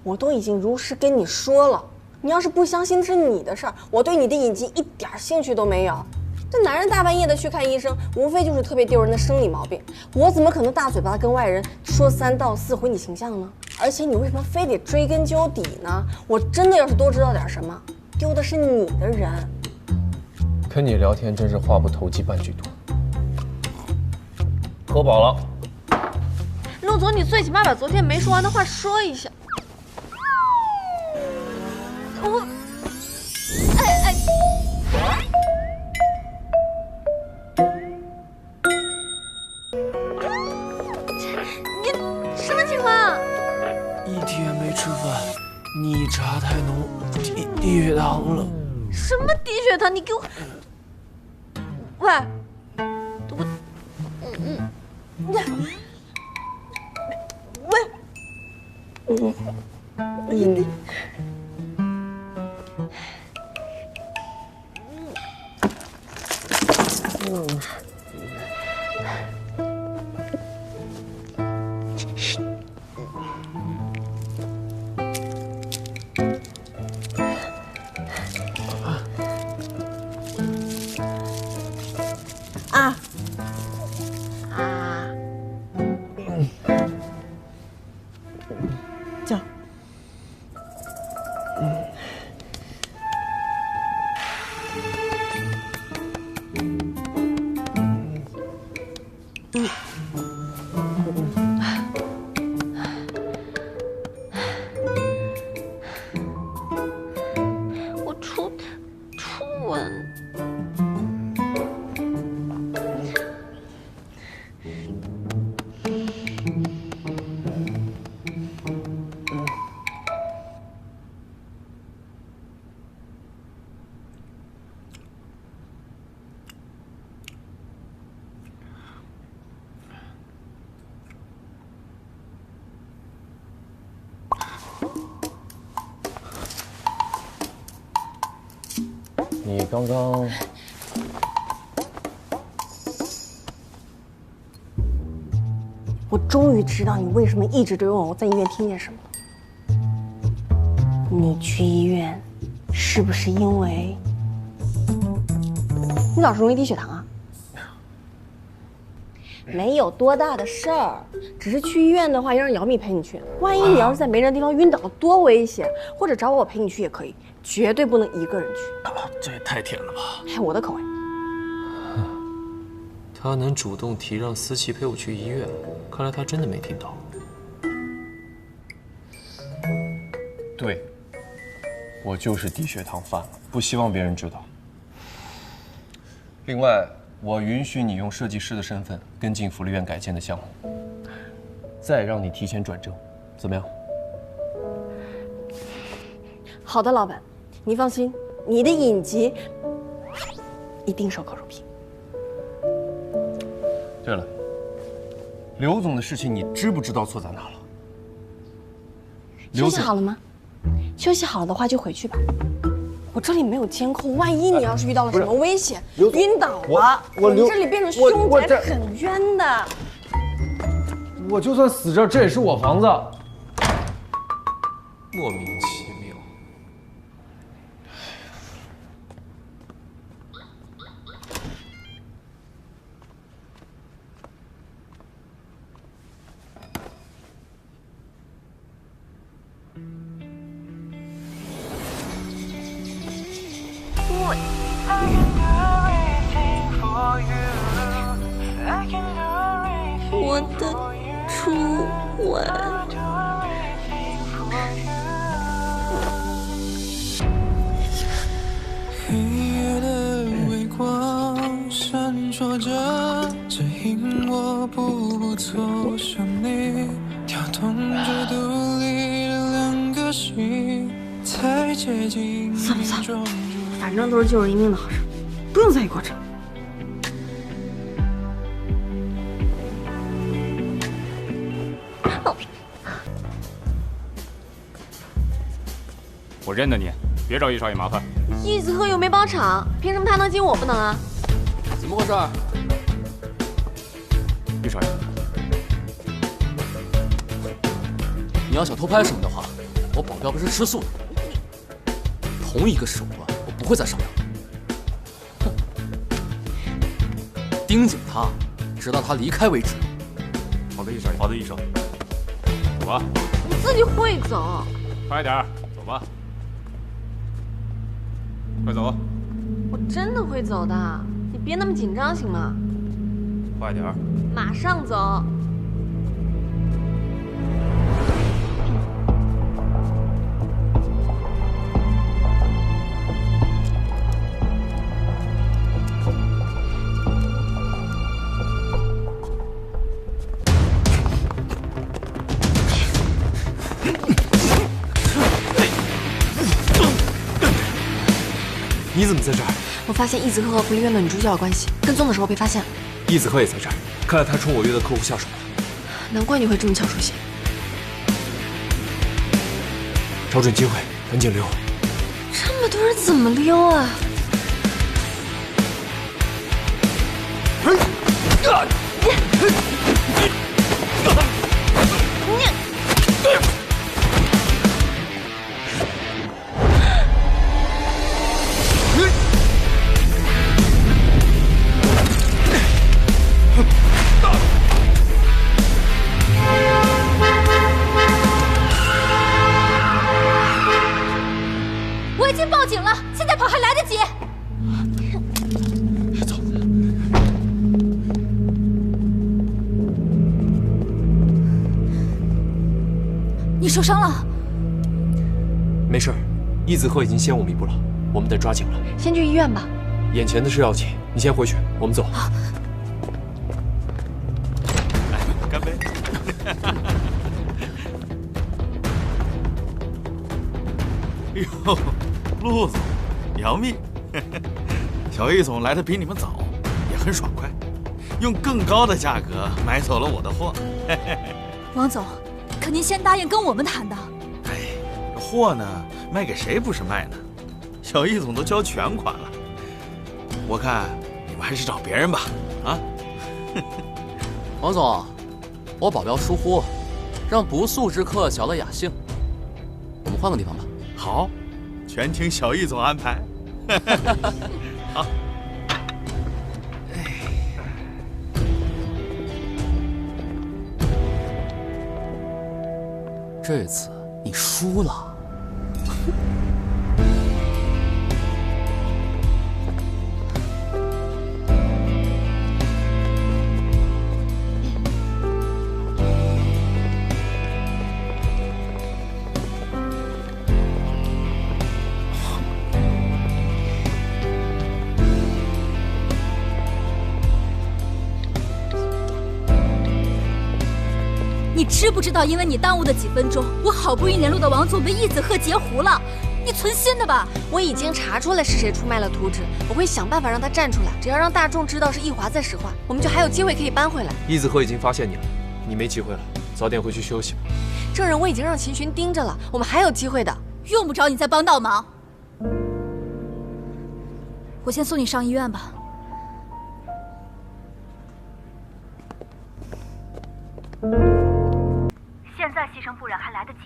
我都已经如实跟你说了，你要是不相信，那是你的事儿，我对你的隐疾一点兴趣都没有。这男人大半夜的去看医生，无非就是特别丢人的生理毛病，我怎么可能大嘴巴跟外人说3道4毁你形象呢？而且你为什么非得追根究底呢？我真的要是多知道点什么，丢的是你的人。跟你聊天真是话不投机半句多。喝饱了。陆总，你最起码把昨天没说完的话说一下。我，你什么情况？一天没吃饭，你茶太浓，低血糖了。什么低血糖？你给我，喂，你。初吻。你刚刚我终于知道你为什么一直追问我在医院听见什么了。你去医院，是不是因为你老是容易低血糖啊？没有多大的事儿，只是去医院的话，要让姚蜜陪你去。万一你要是在没人的地方晕倒了，多危险！或者找我陪你去也可以，绝对不能一个人去。这也太甜了吧！还我的口味。他能主动提让思琪陪我去医院，看来他真的没听到。对，我就是低血糖犯了，不希望别人知道。另外，我允许你用设计师的身份跟进福利院改建的项目，再让你提前转正，怎么样？好的，老板，你放心，你的影集一定守口如瓶。对了，刘总的事情你知不知道错在哪了？休息好了吗？休息好了的话就回去吧。我这里没有监控，万一你要是遇到了什么危险，晕倒了，我们这里变成凶宅，很冤的。我就算死这儿，这也是我房子。莫名其妙。我的初吻。黑夜的微光闪烁着，指引我步步走向你，跳动着独立的两个心，才接近。算了算了，反正都是救人一命的好事，不用在意过程。我认得你，别找易少爷麻烦。易子鹤又没包场，凭什么他能进我不能啊？怎么回事？易少爷，你要想偷拍什么的话，我保镖可是吃素的。同一个手段，我不会再上当。哼，盯紧他，直到他离开为止。好的，易少爷。好的，易少。走吧。你自己会走。快点，走吧。快走！我真的会走的，你别那么紧张行吗？快点！马上走。你怎么在这儿？我发现易子鹤和福利院的女主角有关系，跟踪的时候被发现了。易子鹤也在这儿，看来他冲我约的客户下手了。难怪你会这么巧出现。找准机会，赶紧溜！这么多人怎么溜啊？我已经报警了，现在跑还来得及。走。你受伤了？没事，易子鹤已经先我们一步了。我们得抓紧了。先去医院吧。眼前的事要紧，你先回去，我们走。干杯！哎呦，陆总，杨幂，小易总来的比你们早，也很爽快，用更高的价格买走了我的货。王总，可您先答应跟我们谈的。货呢，卖给谁不是卖呢？小易总都交全款了，我看你们还是找别人吧。啊，王总，我保镖疏忽，让不速之客小了雅兴。我们换个地方吧。好，全听小易总安排。好。这次你输了。你知不知道，因为你耽误的几分钟，我好不容易联络的王总被义子鹤截胡了？你存心的吧？我已经查出来是谁出卖了图纸，我会想办法让他站出来。只要让大众知道是易华在使唤，我们就还有机会可以扳回来。义子鹤已经发现你了，你没机会了，早点回去休息吧。这人我已经让秦寻盯着了，我们还有机会的。用不着你再帮倒忙。我先送你上医院吧。现在牺牲不然还来得及，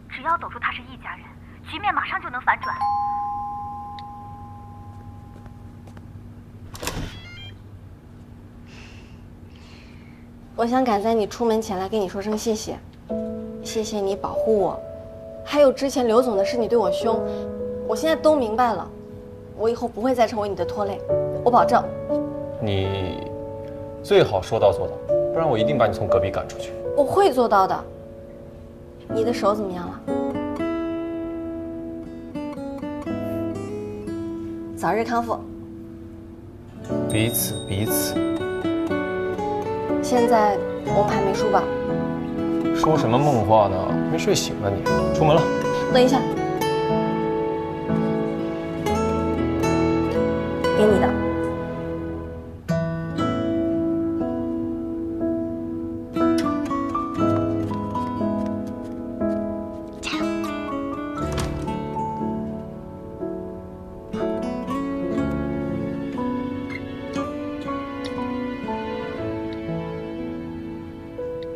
只要抖出他是易家人，局面马上就能反转。我想赶在你出门前来跟你说声谢谢，谢谢你保护我，还有之前刘总的事你对我凶，我现在都明白了，我以后不会再成为你的拖累，我保证。你最好说到做到，不然我一定把你从隔壁赶出去。我会做到的。你的手怎么样了？早日康复。彼此彼此。现在我们还没输吧？说什么梦话呢？没睡醒啊你！出门了。等一下，给你的。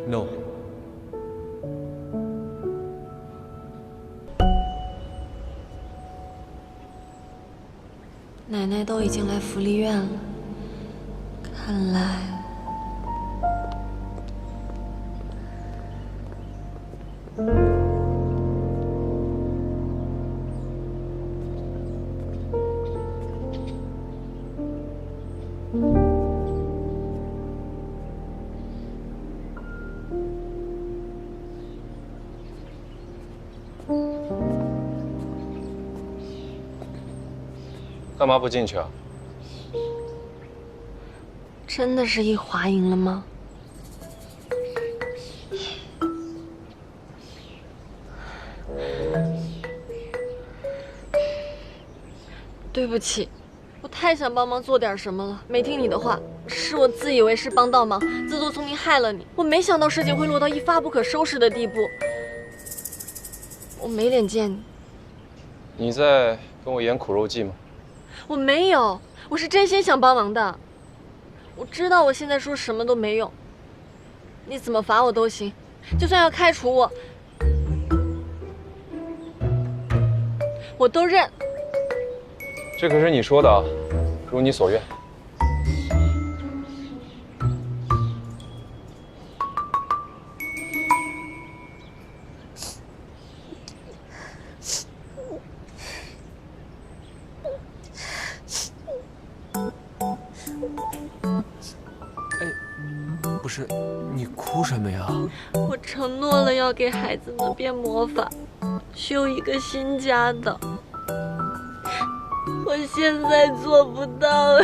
No。奶奶都已经来福利院了，看来干嘛不进去啊？真的是易华赢了吗？对不起，我太想帮忙做点什么了，没听你的话，是我自以为是帮倒忙，自作聪明害了你。我没想到事情会落到一发不可收拾的地步，我没脸见你。你在跟我演苦肉计吗？我没有，我是真心想帮忙的。我知道我现在说什么都没用，你怎么罚我都行，就算要开除我，我都认。这可是你说的啊，如你所愿。不是，你哭什么呀？我承诺了要给孩子们变魔法，修一个新家的。我现在做不到。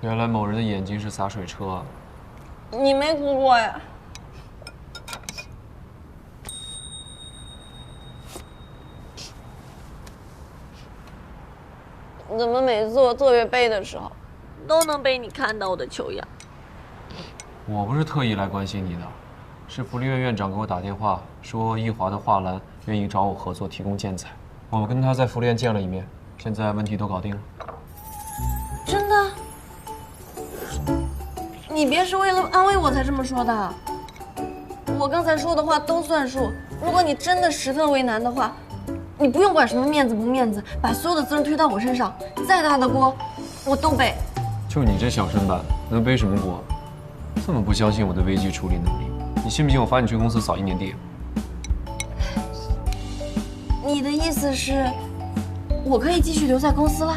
原来某人的眼睛是洒水车啊！你没哭过呀？怎么每次我特别背的时候，都能被你看到我的球样？我不是特意来关心你的，是福利院院长给我打电话说易华的画廊愿意找我合作提供建材，我跟他在福利院见了一面，现在问题都搞定了。真的？你别是为了安慰我才这么说的。我刚才说的话都算数。如果你真的十分为难的话，你不用管什么面子不面子，把所有的责任推到我身上，再大的锅我都背。就你这小身板，能背什么锅？这么不相信我的危机处理能力，你信不信我罚你去公司扫1年地？你的意思是，我可以继续留在公司了？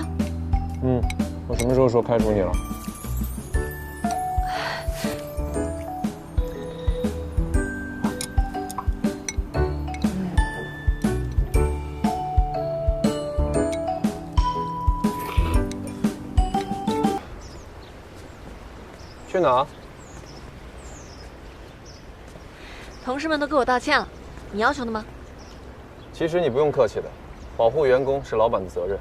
我什么时候说开除你了？去哪？同事们都给我道歉了，你要求的吗？其实你不用客气的，保护员工是老板的责任。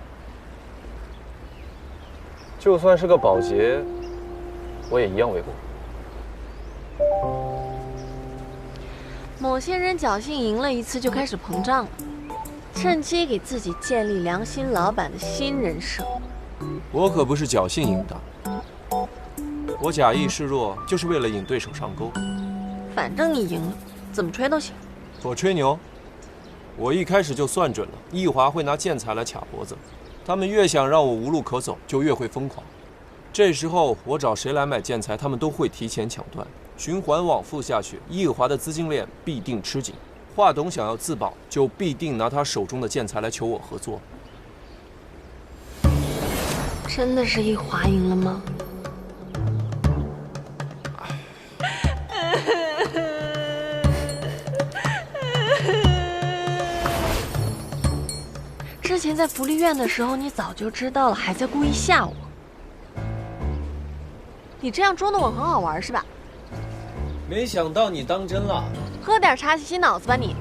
就算是个保洁，我也一样为过。某些人侥幸赢了一次就开始膨胀了，趁机给自己建立良心老板的新人设。我可不是侥幸赢的，我假意示弱就是为了引对手上钩。反正你赢了，怎么吹都行。我吹牛，我一开始就算准了易华会拿建材来卡脖子，他们越想让我无路可走，就越会疯狂。这时候我找谁来买建材，他们都会提前抢断，循环往复下去，易华的资金链必定吃紧。华董想要自保，就必定拿他手中的建材来求我合作。真的是易华赢了吗？之前在福利院的时候，你早就知道了，还在故意吓我。你这样捉弄我很好玩是吧？没想到你当真了。喝点茶洗洗脑子吧你。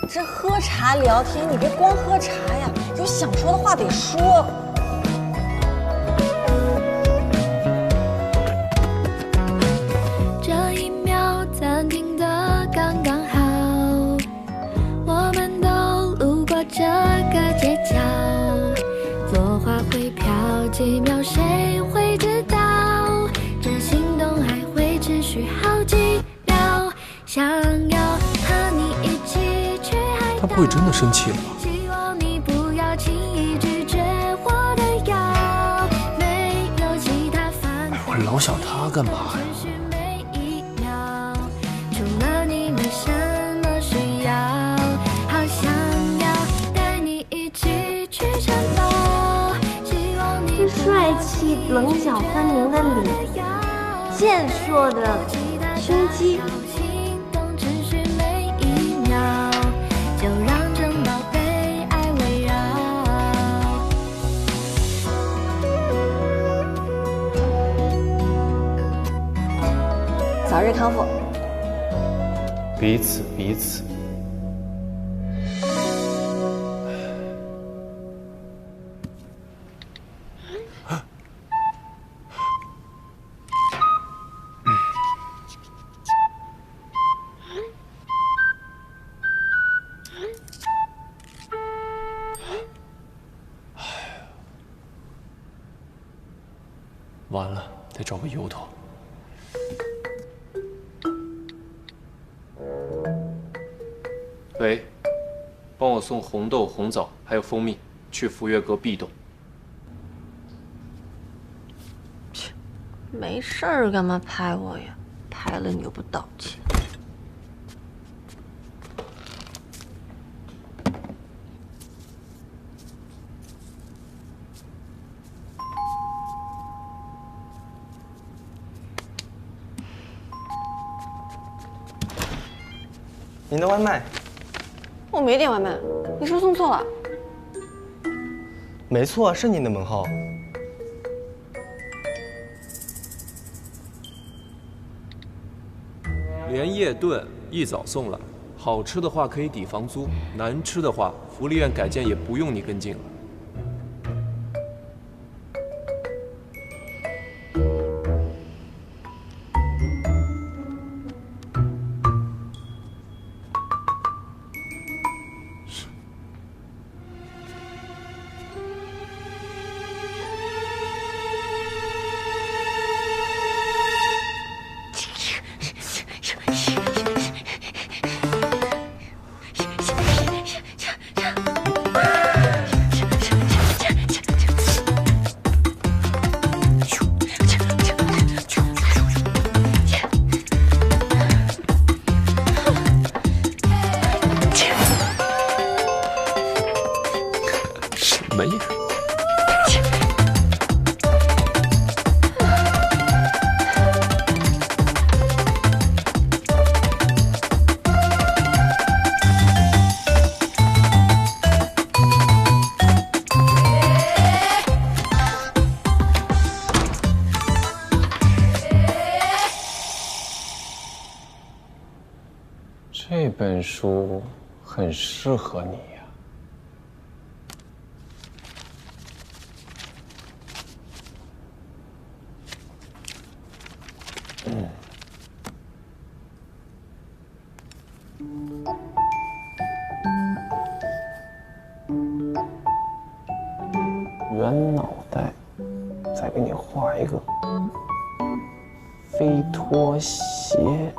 这喝茶聊天，你别光喝茶呀，有想说的话得说。这一秒暂停的刚刚好，我们都路过这个街角，落花会飘几秒，谁会知道？这心动还会持续好几秒，想要和你一起。他不会真的生气了吧？希望你不要轻易拒绝我的要，没有其他烦恼。我老想他干嘛呀？每一秒，除了你没什么需要，好想要带你一起去城堡。希望你这帅气棱角分明的脸，健硕的胸肌。就让城堡被爱围绕。早日康复。彼此彼此。完了，得找个由头。喂，帮我送红豆、红枣还有蜂蜜去福月阁 B 栋。没事儿干嘛拍我呀？拍了你又不道歉。您的外卖？我没点外卖，你是不是送错了？没错，是您的门号。连夜炖，一早送来。好吃的话可以抵房租，难吃的话，福利院改建也不用你跟进了。没人。这本书很适合你呀。圆脑袋，再给你画一个飞拖鞋。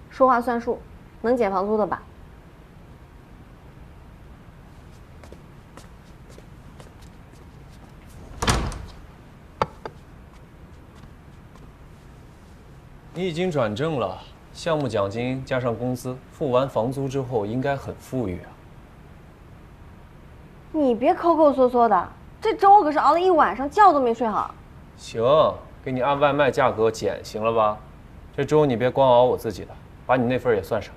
说话算数，能减房租的吧？你已经转正了，项目奖金加上工资，付完房租之后应该很富裕啊。你别抠抠缩缩的，这周我可是熬了一晚上，觉都没睡好。行，给你按外卖价格减，行了吧？这周你别光熬我自己的，把你那份也算上。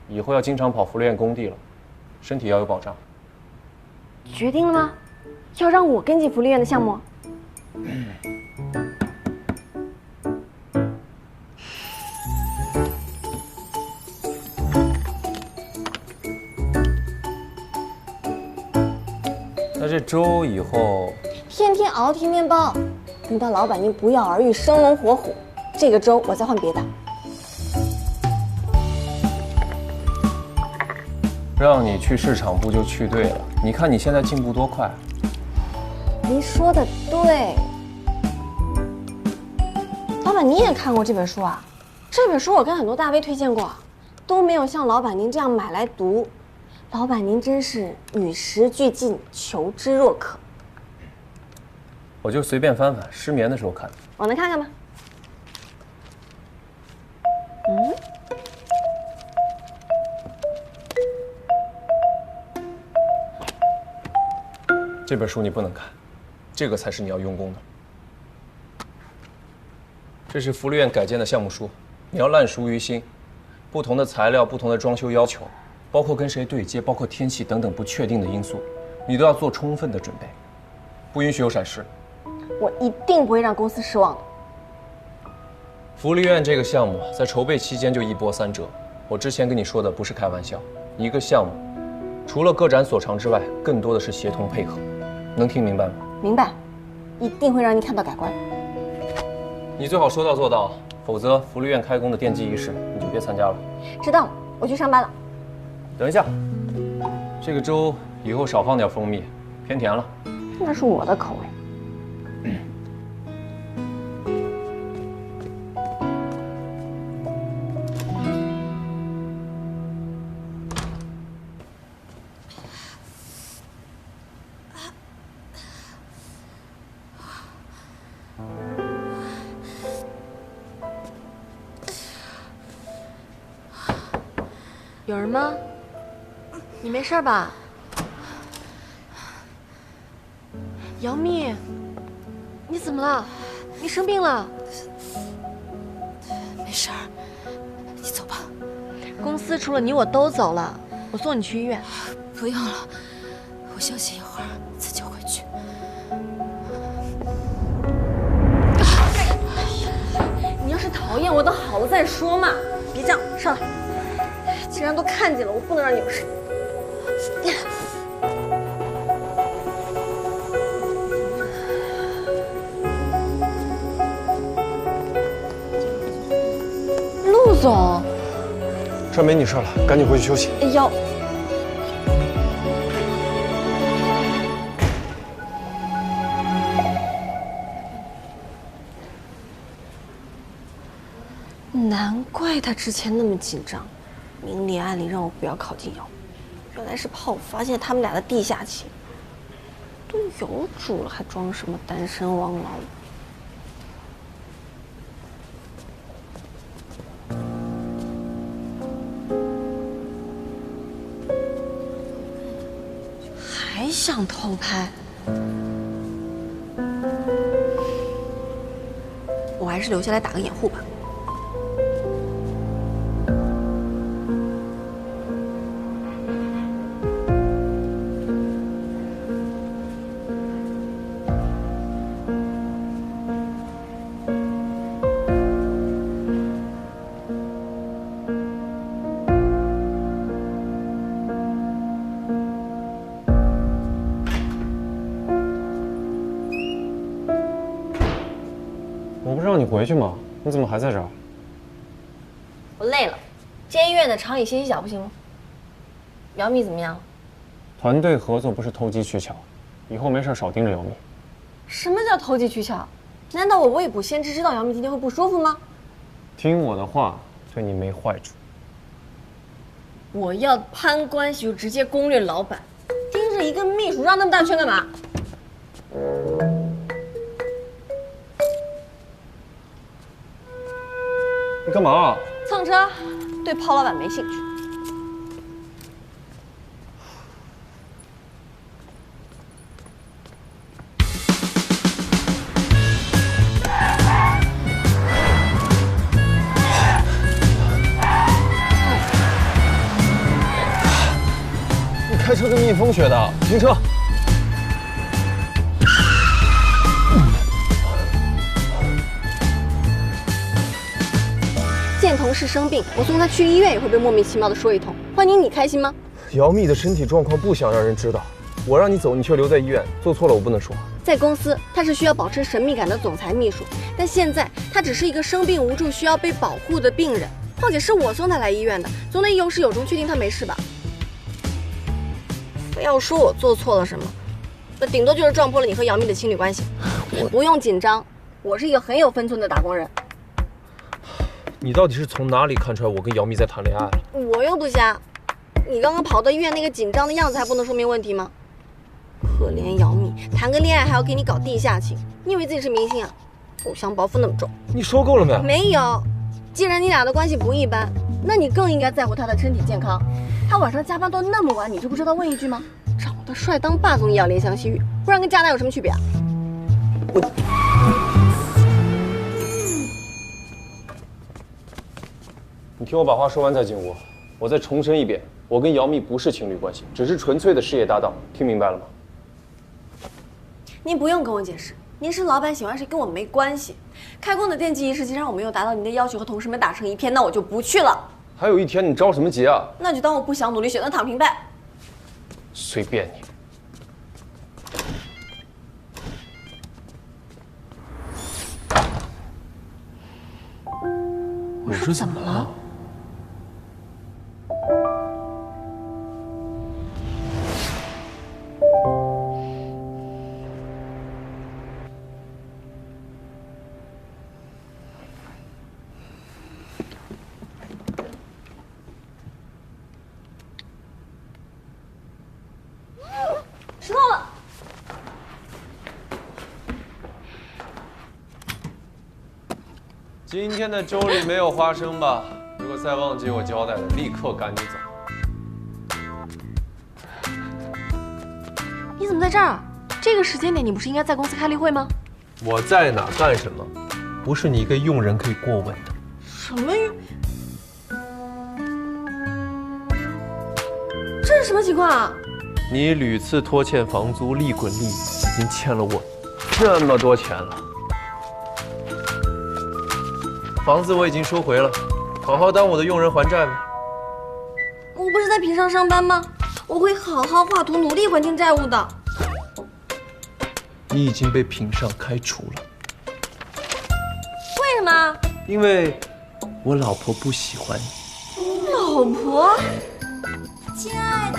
以后要经常跑福利院工地了，身体要有保障。决定了吗？要让我跟进福利院的项目？那这周以后，天天熬，天天包，等到老板您不药而愈，生龙活虎，这个周我再换别的。让你去市场部就去对了。你看你现在进步多快。您说的对。老板，您也看过这本书啊？这本书我跟很多大 V 推荐过，都没有像老板您这样买来读。老板您真是与时俱进，求知若渴。我就随便翻翻，失眠的时候看。我能看看吗？这本书你不能看，这个才是你要用功的。这是福利院改建的项目书，你要烂熟于心。不同的材料、不同的装修要求，包括跟谁对接，包括天气等等不确定的因素，你都要做充分的准备，不允许有闪失。我一定不会让公司失望的。福利院这个项目在筹备期间就一波三折，我之前跟你说的不是开玩笑。一个项目，除了各展所长之外，更多的是协同配合，能听明白吗？明白，一定会让你看到改观。你最好说到做到，否则福利院开工的奠基仪式你就别参加了。知道了，我去上班了。等一下，这个粥以后少放点蜂蜜，偏甜了。那是我的口味。有人吗？你没事吧？姚蜜，你怎么了？你生病了？没事儿，你走吧。公司除了你我都走了，我送你去医院。不用了，我休息一会儿，再就回去。你要是讨厌我，等好了再说嘛。别这样，上来。既然都看见了，我不能让你有事。陆总，这没你事了，赶紧回去休息。要。难怪他之前那么紧张。明里暗里让我不要靠近姚，原来是怕我发现他们俩的地下情。都有主了，还装什么单身汪老？还想偷拍？我还是留下来打个掩护吧。我不是让你回去吗？你怎么还在这儿？我累了，监院的常理歇息脚不行吗？姚蜜怎么样了？团队合作不是投机取巧，以后没事少盯着姚蜜。什么叫投机取巧？难道我未卜先知，知道姚蜜今天会不舒服吗？听我的话，对你没坏处。我要攀关系就直接攻略老板，盯着一个秘书绕那么大圈干嘛？你干嘛？蹭车，对炮老板没兴趣。你开车跟蜜蜂学的？停车！见同事生病，我送他去医院也会被莫名其妙的说一通。换你开心吗？姚蜜的身体状况不想让人知道，我让你走，你却留在医院，做错了我不能说。在公司，他是需要保持神秘感的总裁秘书，但现在他只是一个生病无助、需要被保护的病人。况且是我送他来医院的，总得有始有终，确定他没事吧？非要说我做错了什么，那顶多就是撞破了你和姚蜜的情侣关系。不用紧张，我是一个很有分寸的打工人。你到底是从哪里看出来我跟姚蜜在谈恋爱了？我又不瞎，你刚刚跑到医院那个紧张的样子还不能说明问题吗？可怜姚蜜，谈个恋爱还要给你搞地下情，你以为自己是明星啊？偶像包袱那么重。你说够了没？没有。既然你俩的关系不一般，那你更应该在乎他的身体健康。他晚上加班到那么晚，你就不知道问一句吗？长得帅当霸总也要怜香惜玉，不然跟渣男有什么区别啊？你听我把话说完再进屋。我再重申一遍，我跟姚蜜不是情侣关系，只是纯粹的事业搭档，听明白了吗？您不用跟我解释，您是老板，喜欢谁跟我没关系。开工的奠基仪式，既然我没有达到您的要求和同事们打成一片，那我就不去了。还有一天，你着什么急啊？那就当我不想努力，选择躺平呗。随便你。我说怎么了？迟到了。今天的粥里没有花生吧？如果再忘记我交代的，立刻赶你走。你怎么在这儿？这个时间点你不是应该在公司开例会吗？我在哪干什么？不是你一个佣人可以过问的。什么用？这是什么情况啊？你屡次拖欠房租，利滚利，已经欠了我这么多钱了。房子我已经收回了，好好当我的佣人还债吧。我不是在品上上班吗？我会好好画图，努力还清债务的。你已经被品上开除了。为什么？因为我老婆不喜欢你。老婆？亲爱的。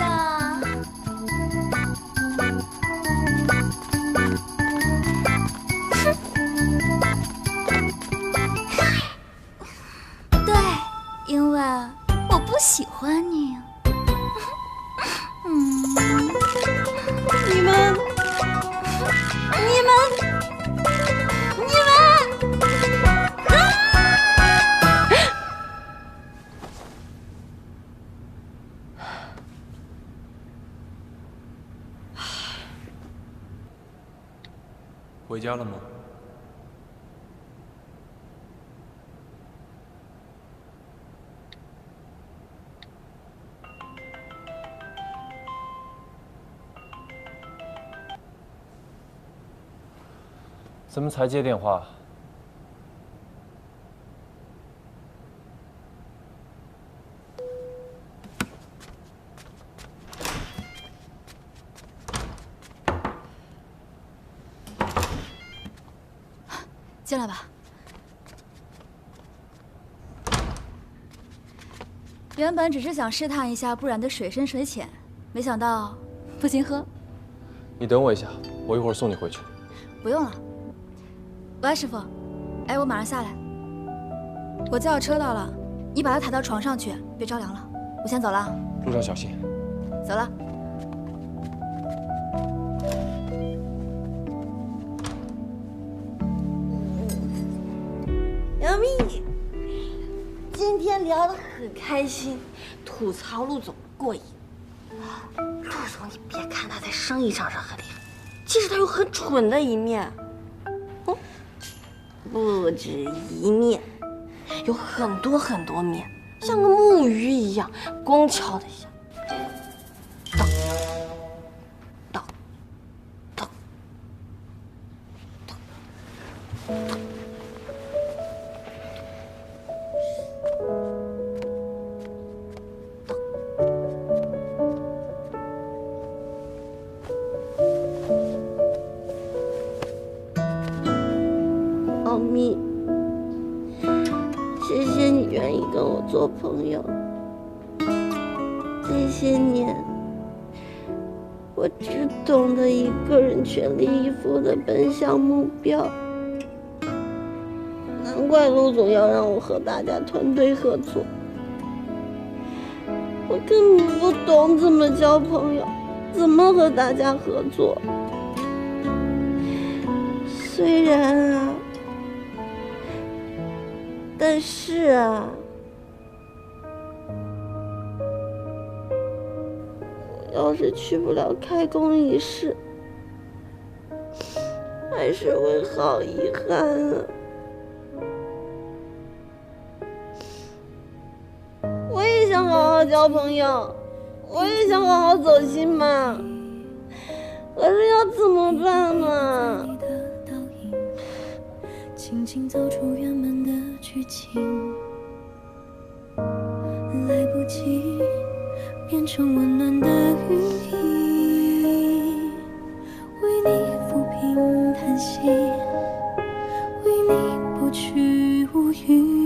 对，因为我不喜欢你。你们。回家了吗？怎么才接电话？进来吧。原本只是想试探一下不然的水深水浅，没想到不禁喝。你等我一下，我一会儿送你回去。不用了。喂，师傅，哎，我马上下来。我叫车到了，你把他抬到床上去，别着凉了。我先走了。路上小心。走了。杨幂，今天聊得很开心，吐槽陆总过瘾。陆总，你别看他在生意场上很厉害，其实他有很蠢的一面。不止一面，有很多很多面，像个木鱼一样，光敲的响。当当当当。奥秘，谢谢你愿意跟我做朋友。这些年，我只懂得一个人全力以赴地奔向目标。难怪陆总要让我和大家团队合作。我根本不懂怎么交朋友，怎么和大家合作。虽然啊，但是啊，我要是去不了开工仪式，还是会好遗憾啊。我也想好好交朋友，我也想好好走心嘛，可是要怎么办嘛？轻轻走出圆满的剧情，来不及变成温暖的雨衣，为你抚平叹息，为你不去无语。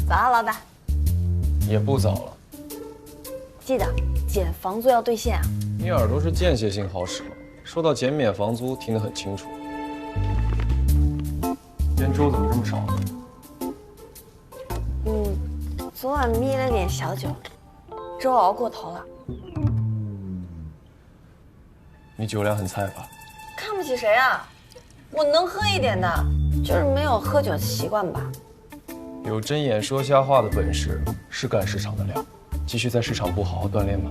早啊，老板。也不早了。记得减房租要兑现啊。你耳朵是间歇性好使吗？说到减免房租，听得很清楚。今天粥怎么这么少呢？昨晚眯了点小酒，粥熬过头了。你酒量很菜吧？看不起谁啊？我能喝一点的，就是没有喝酒的习惯吧。有睁眼说瞎话的本事是干市场的料，继续在市场部好好锻炼吧。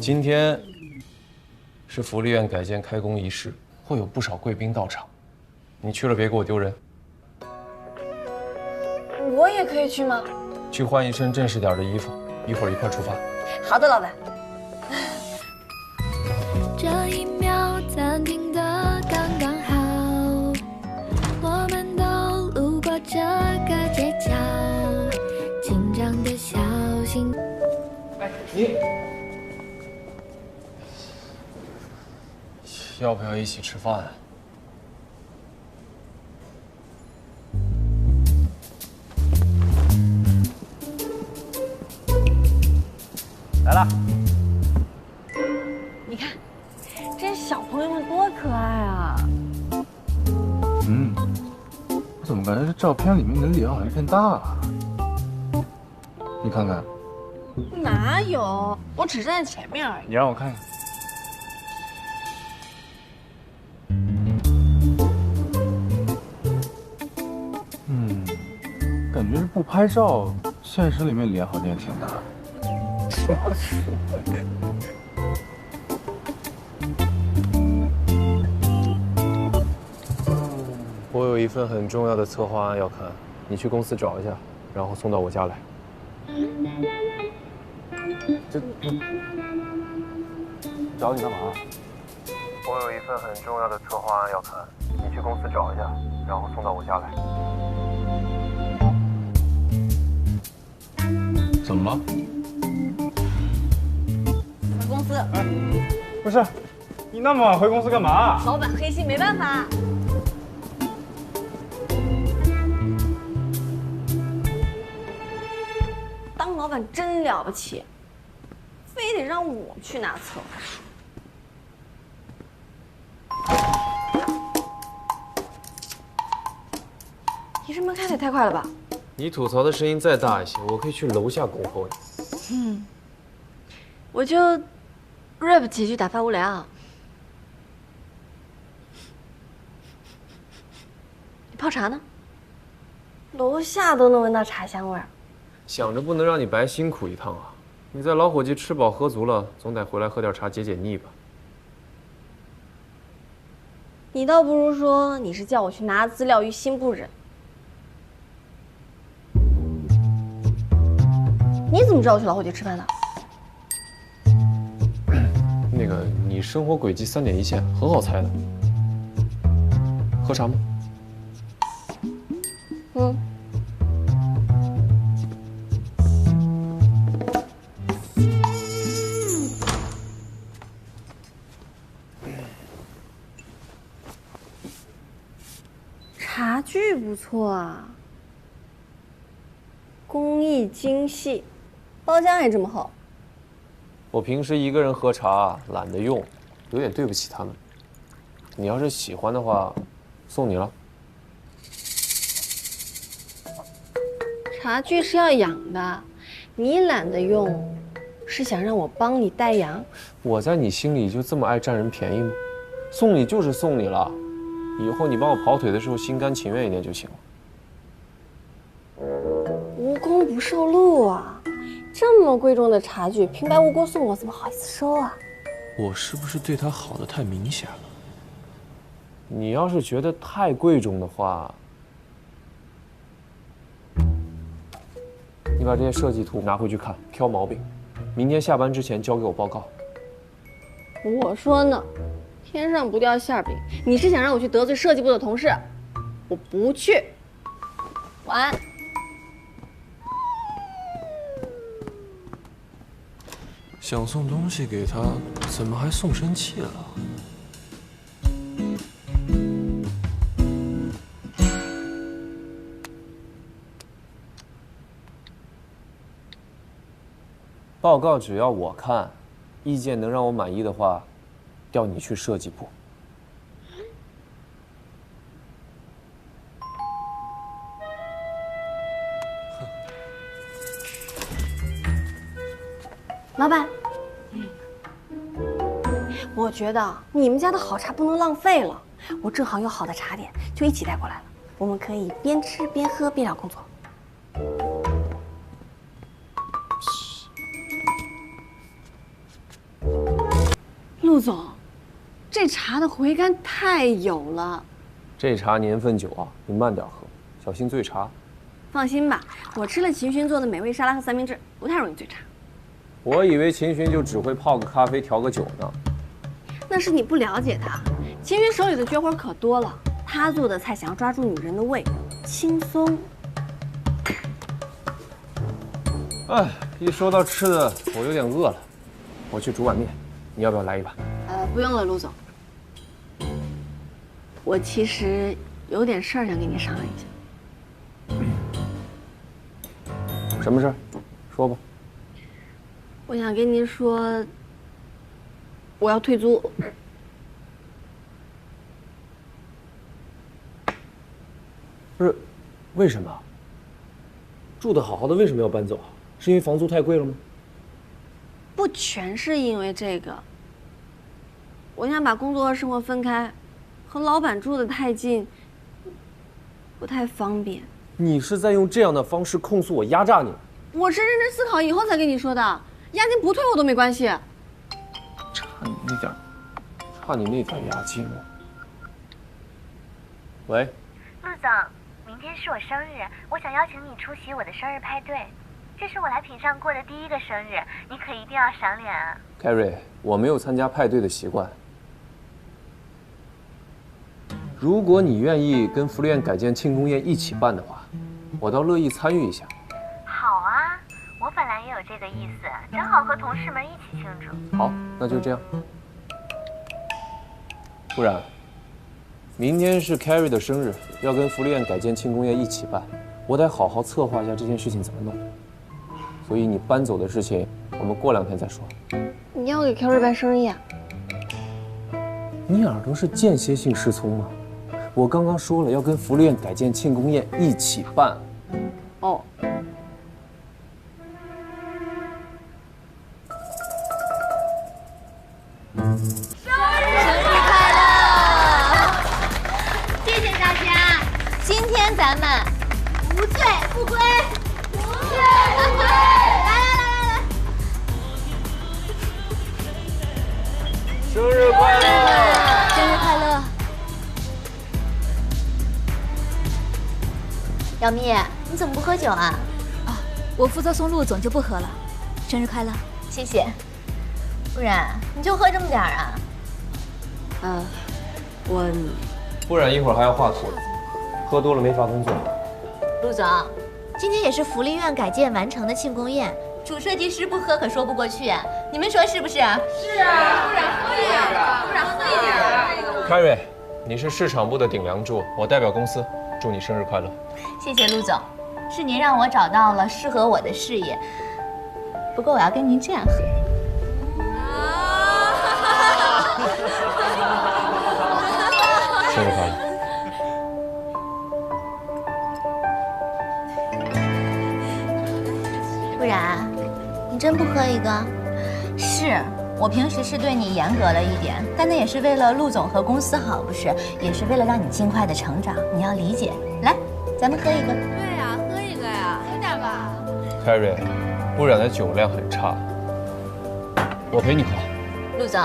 今天是福利院改建开工仪式，会有不少贵宾到场，你去了别给我丢人。我也可以去吗？去换一身正式点的衣服，一会儿一块出发。好的，老板。这一秒暂停的刚刚好，我们都路过这个街角，紧张的小心。你要不要一起吃饭啊？来了。你看，这些小朋友们多可爱啊！我怎么感觉这照片里面你的脸好像变大了？你看看。哪有？我只站在前面而已。你让我看看。感觉是不拍照，现实里面脸好像也挺大。我有一份很重要的策划案要看，你去公司找一下，然后送到我家来。这找你干嘛？我有一份很重要的策划案要看，你去公司找一下，然后送到我家来。怎么了？回公司。不是，你那么晚回公司干嘛？老板黑心，没办法。当老板真了不起，非得让我去拿策划书。你这门开的也太快了吧！你吐槽的声音再大一些，我可以去楼下恭候你。我就 rap 几句打发无聊。你泡茶呢？楼下都能闻到茶香味儿。想着不能让你白辛苦一趟啊！你在老伙计吃饱喝足了，总得回来喝点茶解解腻吧。你倒不如说你是叫我去拿资料，于心不忍。你怎么知道我去老伙计吃饭的？那个，你生活轨迹3点一线，很好猜的。喝茶吗？茶具不错啊，工艺精细，包浆也这么厚。我平时一个人喝茶懒得用，有点对不起他们。你要是喜欢的话，送你了。茶具是要养的，你懒得用，是想让我帮你代养？我在你心里就这么爱占人便宜吗？送你就是送你了，以后你帮我跑腿的时候心甘情愿一点就行了。无功不受禄啊！这么贵重的茶具，平白无故送我，怎么好意思收啊？我是不是对他好的太明显了？你要是觉得太贵重的话，你把这些设计图拿回去看，挑毛病，明天下班之前交给我报告。我说呢，天上不掉馅饼，你是想让我去得罪设计部的同事？我不去。晚安。想送东西给他，怎么还送生气了？报告只要我看，意见能让我满意的话，调你去设计部。老板，我觉得你们家的好茶不能浪费了。我正好有好的茶点，就一起带过来了。我们可以边吃边喝边聊工作。陆总，这茶的回甘太有了。这茶年份久啊，你慢点喝，小心醉茶。放心吧，我吃了秦勋做的美味沙拉和三明治，不太容易醉茶。我以为秦勋就只会泡个咖啡、调个酒呢。那是你不了解他，秦勋手里的绝活可多了。他做的菜想要抓住女人的胃，轻松。哎，一说到吃的，我有点饿了，我去煮碗面，你要不要来一碗？不用了，陆总。我其实有点事儿想跟你商量一下。什么事儿？说吧。我想跟您说，我要退租。不是，为什么？住得好好的，为什么要搬走啊？是因为房租太贵了吗？不全是因为这个。我想把工作和生活分开，和老板住得太近，不太方便。你是在用这样的方式控诉我压榨你？我是认真思考以后才跟你说的，押金不退我都没关系。差你那点押金啊！喂，陆总，明天是我生日，我想邀请你出席我的生日派对。这是我来品上过的第1个生日，你可一定要赏脸啊 ，Carrie， 我没有参加派对的习惯。如果你愿意跟福利院改建庆功宴一起办的话，我倒乐意参与一下。好啊，我本来也有这个意思，正好和同事们一起庆祝。好，那就这样。不然，明天是 Carrie 的生日，要跟福利院改建庆功宴一起办，我得好好策划一下这件事情怎么弄。所以你搬走的事情，我们过2天再说。你要给 Carrie 办生日宴？你耳朵是间歇性失聪吗？我刚刚说了要跟福利院改建庆功宴一起办。哦。生日快乐！谢谢大家，今天咱们无醉不归，无醉不归！来！生日快乐！生日快乐！小蜜，你怎么不喝酒啊？啊，我负责送陆总，就不喝了。生日快乐！谢谢。不然你就喝这么点儿啊？不然一会儿还要画图，喝多了没法工作。陆总，今天也是福利院改建完成的庆功宴，主设计师不喝可说不过去啊！你们说是不是？是啊，不然喝一点，不然喝一点。凯瑞，你是市场部的顶梁柱，我代表公司祝你生日快乐。谢谢陆总，是您让我找到了适合我的事业。不过我要跟您这样喝。生日快乐！不然，你真不喝一个？是我平时是对你严格了一点，但那也是为了陆总和公司好，不是？也是为了让你尽快的成长，你要理解。来，咱们喝一个。对呀，喝一个呀，喝点吧。凯瑞，不然的酒量很差，我陪你喝。陆总，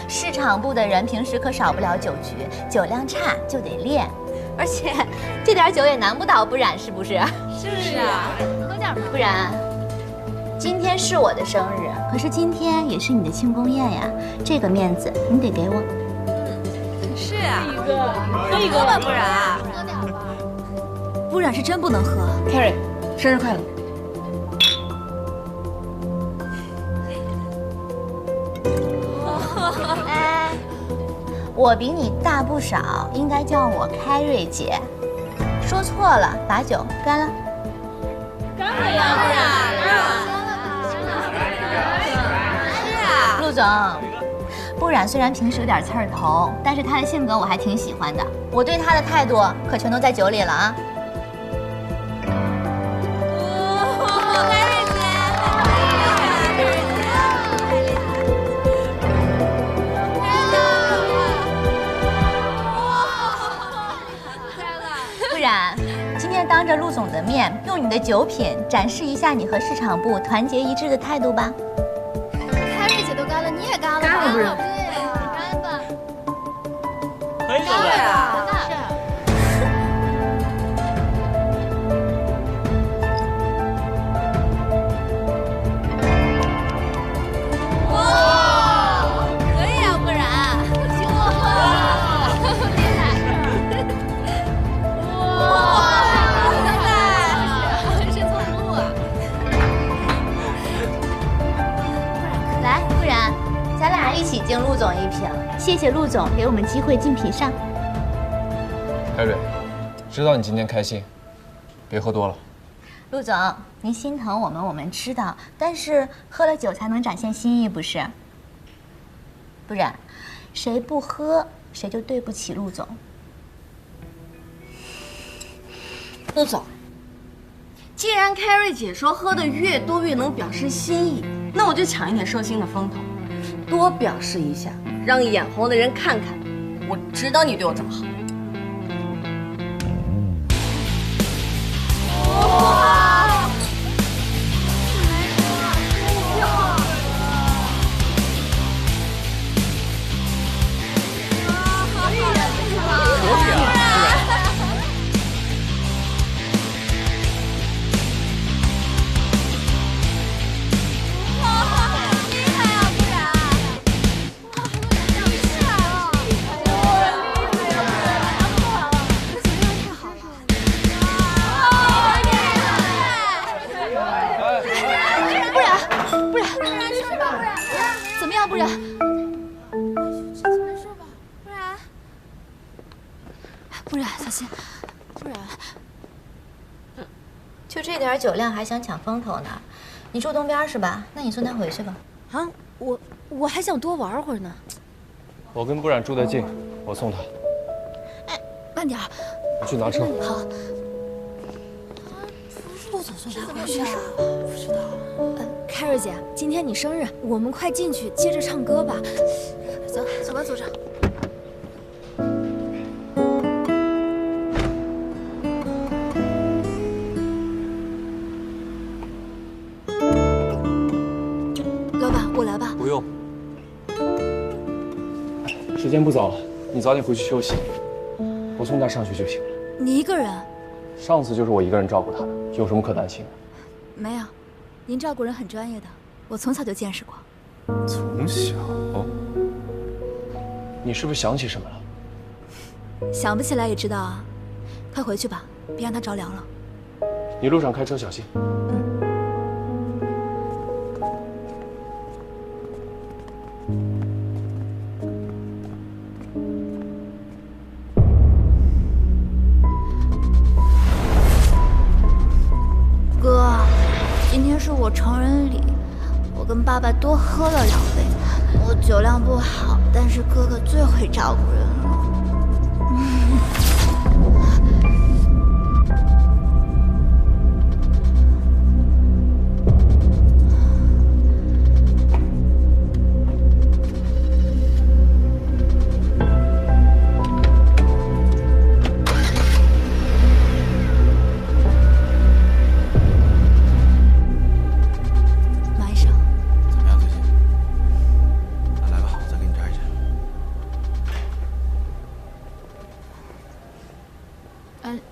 市场部的人平时可少不了酒局，酒量差就得练，而且这点酒也难不倒不然，是不是？是啊，喝点吧。不然，今天是我的生日，可是今天也是你的庆功宴呀，这个面子你得给我。是啊，喝一个吧，不然。喝点吧。不然是真不能喝。Carrie， 生日快乐！哎，我比你大不少，应该叫我开瑞姐。说错了，把酒干了。干了呀，不然。是啊，陆总，不然虽然平时有点刺儿头，但是他的性格我还挺喜欢的。我对他的态度可全都在酒里了啊。今天当着陆总的面，用你的酒品展示一下你和市场部团结一致的态度吧。开瑞姐都干了，你也干了吧？干了不是？对呀，干吧。可以了呀。一起敬陆总一瓶，谢谢陆总给我们机会敬品上。凯瑞，知道你今天开心，别喝多了。陆总，您心疼我们知道，但是喝了酒才能展现心意，不是？不然，谁不喝谁就对不起陆总。陆总，既然凯瑞姐说喝的越多越能表示心意，那我就抢一点寿星的风头。多表示一下，让眼红的人看看，我知道你对我这么好。就这点酒量还想抢风头呢？你住东边是吧？那你送他回去吧。啊，我还想多玩会儿呢。我跟不染住得近，我送他。哎，慢点儿。我去拿车。好。陆总送他回去啊？不知道。Carrie 姐，今天你生日，我们快进去接着唱歌吧。走，走吧，组长。老板，我来吧。不用。时间不早了，你早点回去休息。我送他上学就行了。你一个人？上次就是我一个人照顾他的，有什么可担心的？没有，您照顾人很专业的，我从小就见识过。从小？你是不是想起什么了？想不起来也知道啊。快回去吧，别让他着凉了。你路上开车小心。哥，今天是我成人礼，我跟爸爸多喝了2杯。我酒量不好，但是哥哥最会照顾人了。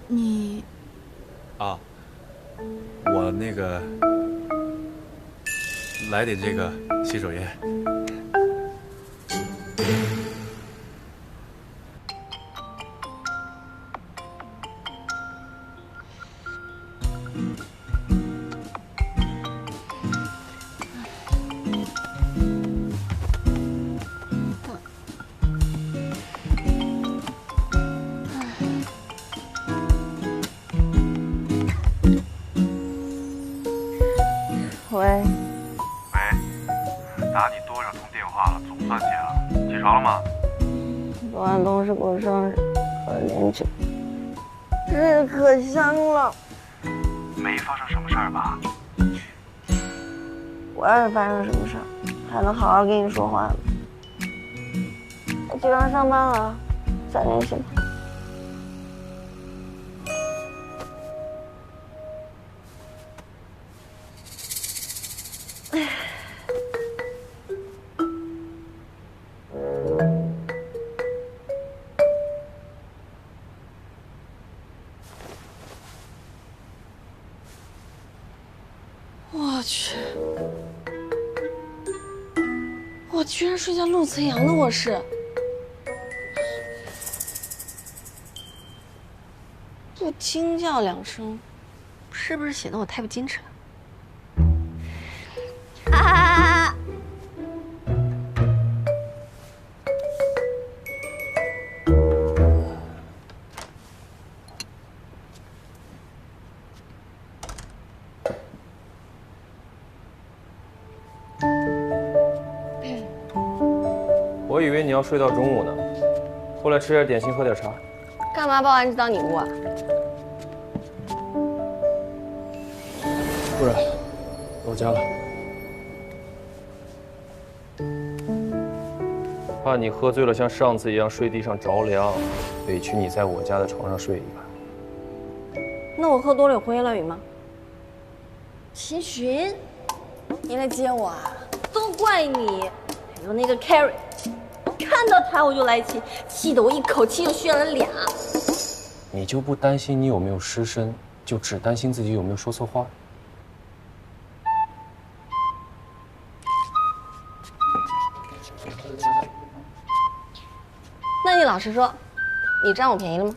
你啊，我那个来点这个洗手液。喂，打你多少通电话了，总算接了。起床了吗？昨晚同事过生日，喝了点酒，日子可香了。没发生什么事儿吧？我要是发生什么事儿，还能好好跟你说话吗？我就要上班了，再联系吧。我去，我居然睡在陆慈阳的卧室，不惊叫2声，是不是显得我太不矜持了？啊！我以为你要睡到中午呢，过来吃点点心，喝点茶。干嘛把我安置当你屋啊？不然，我家了。怕你喝醉了，像上次一样睡地上着凉，委屈你在我家的床上睡一晚。那我喝多了有胡言乱语吗？秦寻，你来接我啊？都怪你，还有那个 Carrie。看到他我就来气，气得我一口气就炫了俩。你就不担心你有没有失身，就只担心自己有没有说错话？那你老实说，你占我便宜了吗？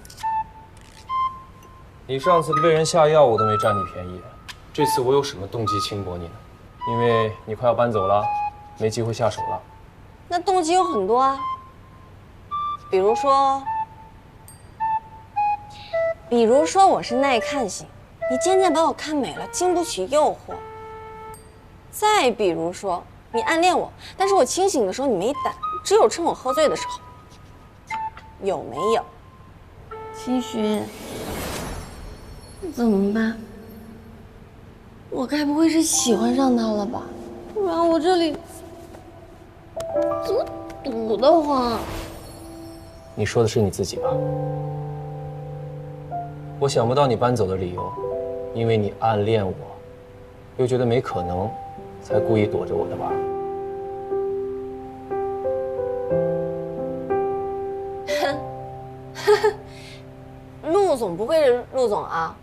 你上次被人下药，我都没占你便宜，这次我有什么动机轻薄你呢？因为你快要搬走了，没机会下手了。那动机有很多啊，比如说我是耐看型，你渐渐把我看美了，经不起诱惑。再比如说你暗恋我，但是我清醒的时候你没胆，只有趁我喝醉的时候。有没有？齐勋，怎么办？我该不会是喜欢上他了吧？不然我这里怎么堵得慌？你说的是你自己吧？我想不到你搬走的理由，因为你暗恋我，又觉得没可能，才故意躲着我的吧？陆总不愧是陆总啊，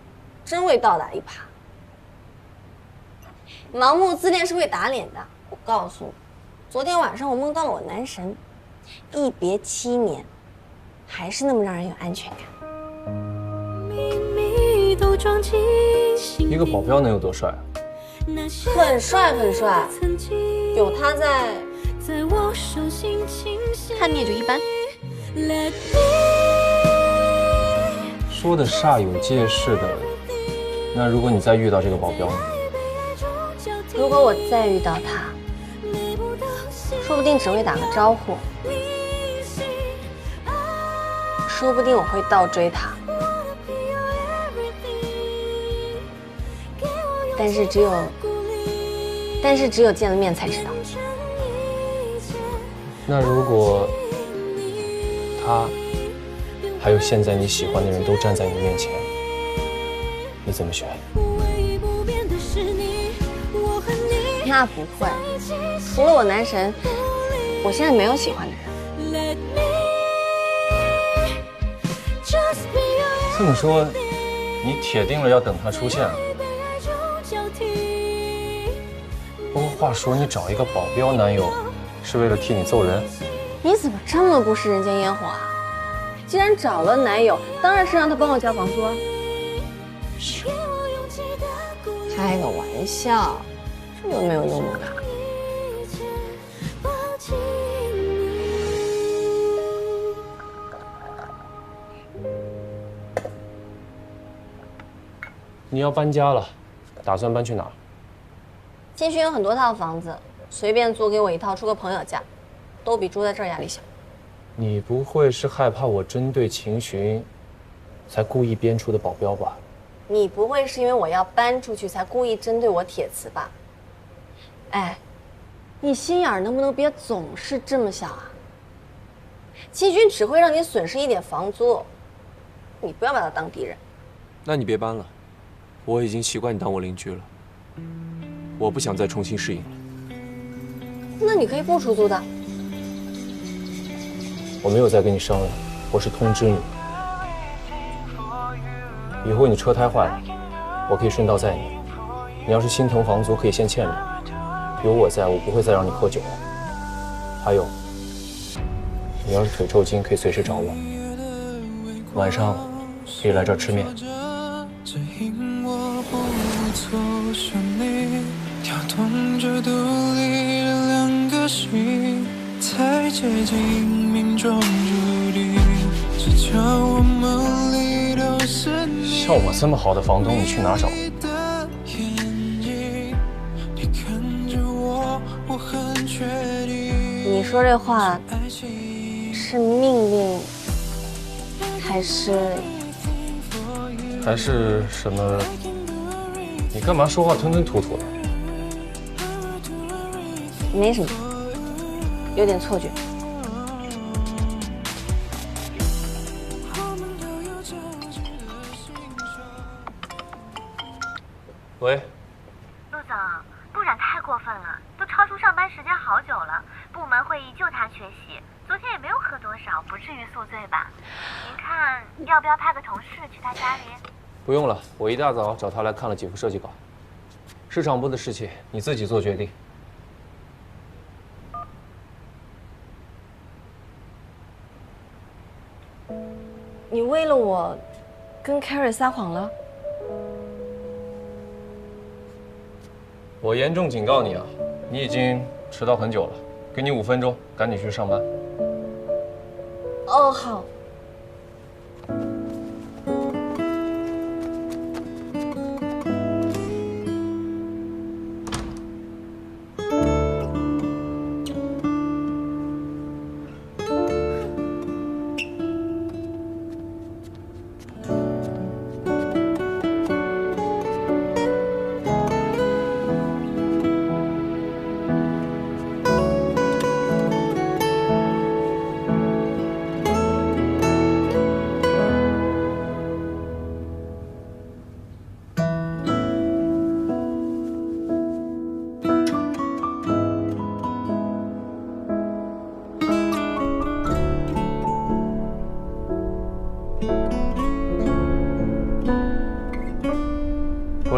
真会倒打一耙。盲目自恋是会打脸的。我告诉你，昨天晚上我梦到了我男神，一别7年，还是那么让人有安全感。一个保镖能有多帅啊？很帅很帅，有他在，看你也就一般。说的煞有介事的，那如果你再遇到这个保镖呢？如果我再遇到他，说不定只会打个招呼，说不定我会倒追他，但是只有见了面才知道。那如果他还有现在你喜欢的人都站在你面前，你怎么选？那不会，除了我男神，我现在没有喜欢的人。这么说，你铁定了要等他出现了。不过话说，你找一个保镖男友，是为了替你揍人？你怎么这么不食人间烟火啊？既然找了男友，当然是让他帮我交房租啊。开个玩笑，这么没有幽默感。你要搬家了，打算搬去哪儿？秦勋有很多套房子，随便租给我一套出个朋友家，都比住在这儿压力小。你不会是害怕我针对秦寻，才故意编出的保镖吧？你不会是因为我要搬出去才故意针对我铁磁吧？哎，你心眼儿能不能别总是这么小啊？秦勋只会让你损失一点房租，你不要把他当敌人。那你别搬了，我已经习惯你当我邻居了，我不想再重新适应了。那你可以不出租的。我没有再跟你商量，我是通知你。以后你车胎坏了，我可以顺道载你。你要是心疼房租，可以先欠着。有我在，我不会再让你喝酒了。还有，你要是腿抽筋，可以随时找我。晚上可以来这儿吃面。跳动着独立的两个心，太接近命中注定，只叫我梦里都是你。像我这么好的房东，你去哪找？你说这话是命令，还是什么？你干嘛说话吞吞吐吐的？没什么，有点错觉。喂，陆总，部长太过分了，都超出上班时间好久了。部门会议就他缺席，昨天也没有喝多少，不至于宿醉吧？您看要不要派个同事去他家里？不用了，我一大早找他来看了几幅设计稿。市场部的事情你自己做决定。你为了我跟 Carrie 撒谎了？我严重警告你啊，你已经迟到很久了，给你5分钟，赶紧去上班。哦，好。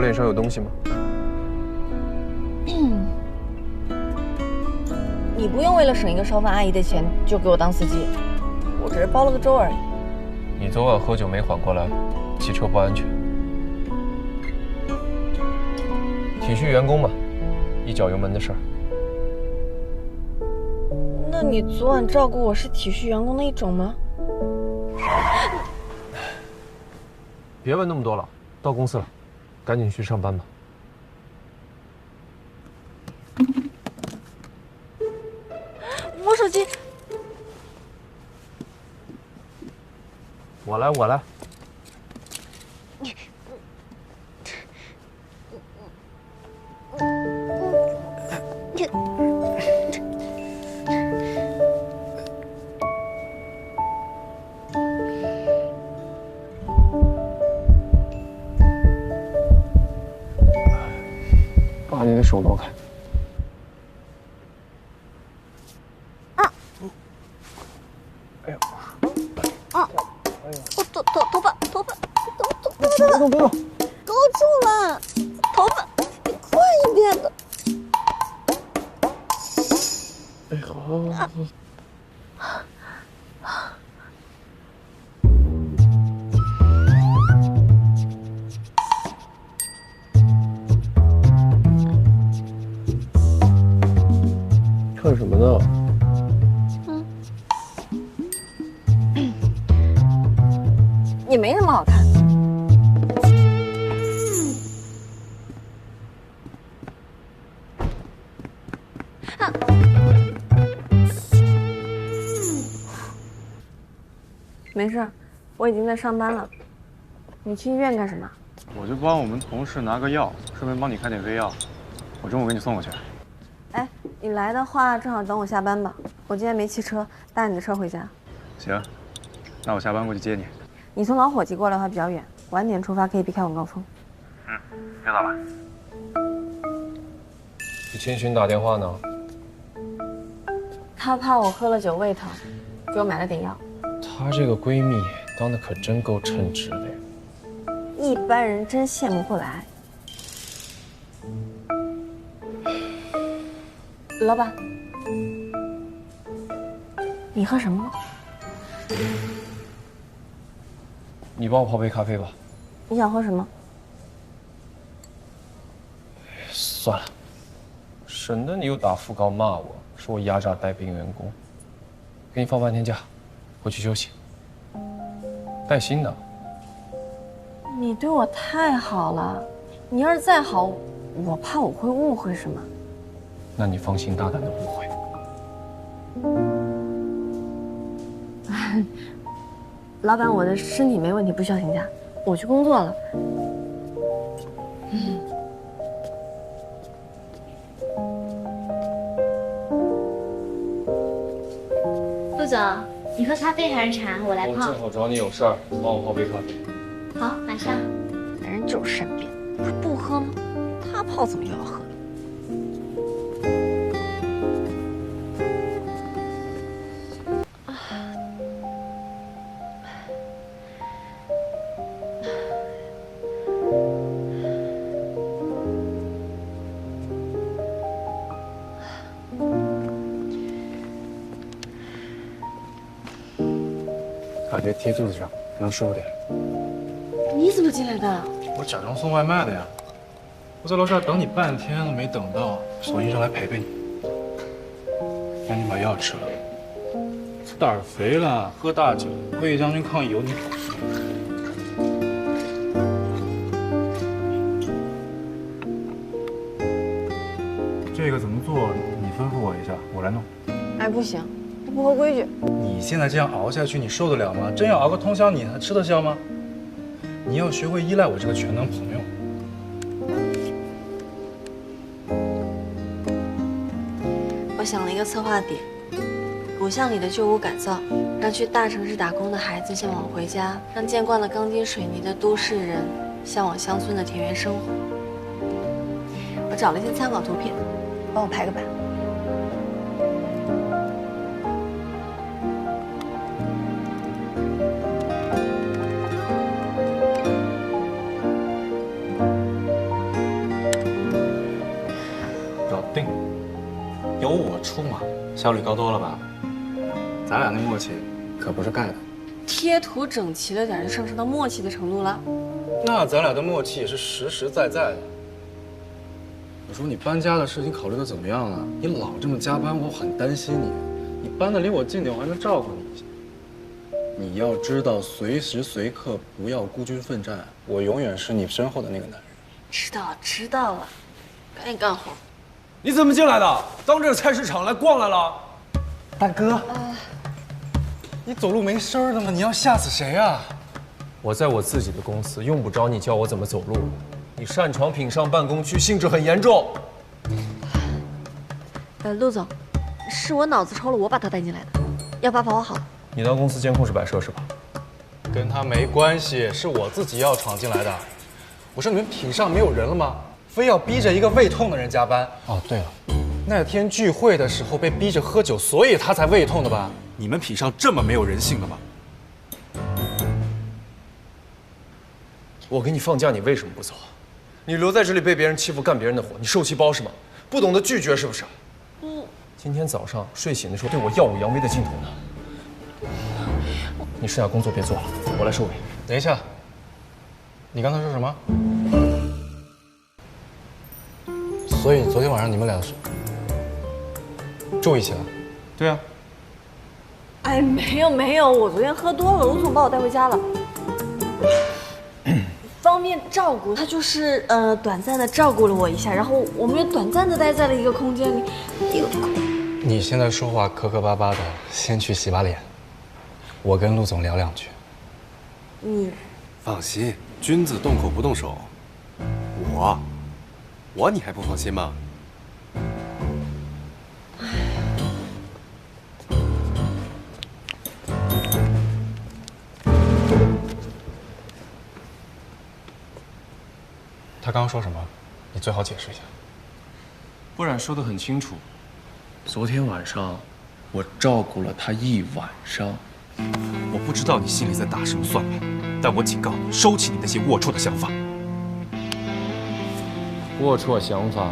脸上有东西吗？你不用为了省一个烧饭阿姨的钱就给我当司机，我只是煲了个粥而已。你昨晚喝酒没缓过来，骑车不安全。体恤员工嘛，一脚油门的事儿。那你昨晚照顾我是体恤员工的一种吗？别问那么多了，到公司了，赶紧去上班吧。我手机。我来，我来。把你的手挪开。哎呦！啊！我头发，别动！勾住了，头发，你快一点的。哎好。看什么呢？也没什么好看。啊！没事，我已经在上班了。你去医院干什么？我就帮我们同事拿个药，顺便帮你开点胃药。我中午给你送过去。哎，你来的话正好等我下班吧。我今天没汽车，搭你的车回家。行，那我下班过去接你。你从老伙计过来的话比较远，晚点出发可以避开晚高峰。别早了。给千寻打电话呢。她怕我喝了酒胃疼，给我买了点药。她这个闺蜜当的可真够称职的呀。一般人真羡慕不来。老板，你喝什么？你帮我泡杯咖啡吧。你想喝什么？算了，省得你又打讣告骂我，说我压榨带病员工。给你放半天假，回去休息。带薪的。你对我太好了，你要是再好，我怕我会误会什么。那你放心大胆的误会。老板，我的身体没问题，不需要请假，我去工作了。陆总，你喝咖啡还是茶？我来泡。我正好找你有事儿，帮我泡杯咖啡。好，马上。男人就是善变，不是不喝吗？他泡怎么又要喝？把这贴肚子上，能舒服点。你怎么进来的？我假装送外卖的呀。我在楼下等你半天了，没等到，索性上来陪陪你。赶紧把药吃了。胆儿肥了，喝大酒，魏将军抗议有你好事。这个怎么做？你吩咐我一下，我来弄。哎，不行，这不合规矩。你现在这样熬下去，你受得了吗？真要熬个通宵，你还吃得消吗？你要学会依赖我这个全能朋友。我想了一个策划点：古巷里的旧屋改造，让去大城市打工的孩子向往回家，让见惯了钢筋水泥的都市人向往乡村的田园生活。我找了一些参考图片，帮我排个版。效率高多了吧？咱俩那默契可不是盖的。贴图整齐了点，就上升到默契的程度了。那咱俩的默契也是实实在在的。我说你搬家的事情考虑的怎么样了？你老这么加班，我很担心你。你搬得离我近点，我还能照顾你一下。你要知道，随时随刻不要孤军奋战。我永远是你身后的那个男人。知道了，赶紧干活。你怎么进来的？当这个菜市场来逛来了？大哥，你走路没声的吗？你要吓死谁啊？我在我自己的公司，用不着你教我怎么走路。你擅闯品上办公区，性质很严重。陆总，是我脑子抽了，我把他带进来的，要把握好。你当公司监控是摆设是吧？跟他没关系，是我自己要闯进来的。我说你们品上没有人了吗？非要逼着一个胃痛的人加班。哦，对了，那天聚会的时候被逼着喝酒，所以他才胃痛的吧？你们品上这么没有人性的吗？我给你放假，你为什么不走？你留在这里被别人欺负，干别人的活，你受气包是吗？不懂得拒绝是不是？今天早上睡醒的时候对我耀武扬威的劲头呢？你剩下工作别做了，我来收尾。等一下，你刚才说什么？所以昨天晚上你们俩是住一起了？对啊。哎，没有，我昨天喝多了，卢总把我带回家了。方便照顾他，就是短暂的照顾了我一下，然后我们也短暂的待在了一个空间里，你现在说话磕磕巴巴的，先去洗把脸，我跟陆总聊两句。你放心，君子动口不动手。我你还不放心吗？他刚刚说什么？你最好解释一下。不然说得很清楚，昨天晚上我照顾了他一晚上。我不知道你心里在打什么算盘，但我警告你，收起你那些龌龊的想法。龌龊想法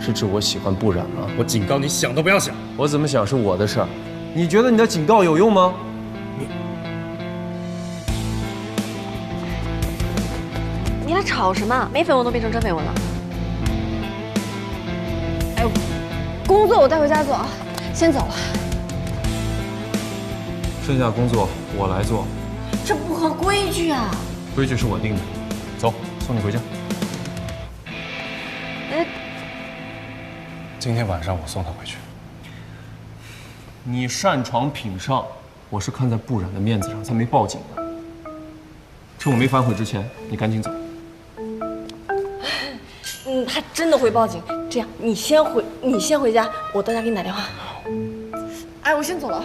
是指我喜欢不染吗？我警告你，想都不要想。我怎么想是我的事儿，你觉得你的警告有用吗？你俩吵什么？没绯闻都变成真绯闻了。哎，工作我带回家做啊，先走了。剩下工作我来做。这不合规矩啊！规矩是我定的。走，送你回家。哎，今天晚上我送他回去。你擅闯品上，我是看在不染的面子上才没报警的。趁我没反悔之前，你赶紧走。他真的会报警。这样，你先回家，我到家给你打电话。哎，我先走了。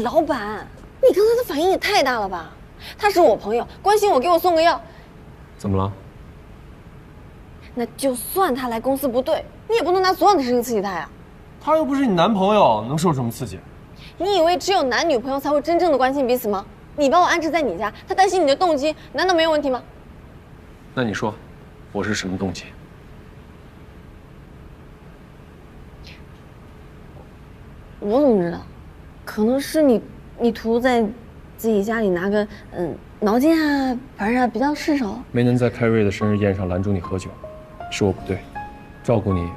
老板，你刚才的反应也太大了吧？他是我朋友，关心我，给我送个药。怎么了？那就算他来公司不对，你也不能拿所有的事情刺激他呀。他又不是你男朋友，能受什么刺激？你以为只有男女朋友才会真正的关心彼此吗？你把我安置在你家，他担心你的动机，难道没有问题吗？那你说，我是什么动机？我怎么知道？可能是你图在自己家里拿个毛巾啊、盆啊比较顺手。没能在凯瑞的生日宴上拦住你喝酒，是我不对。照顾你，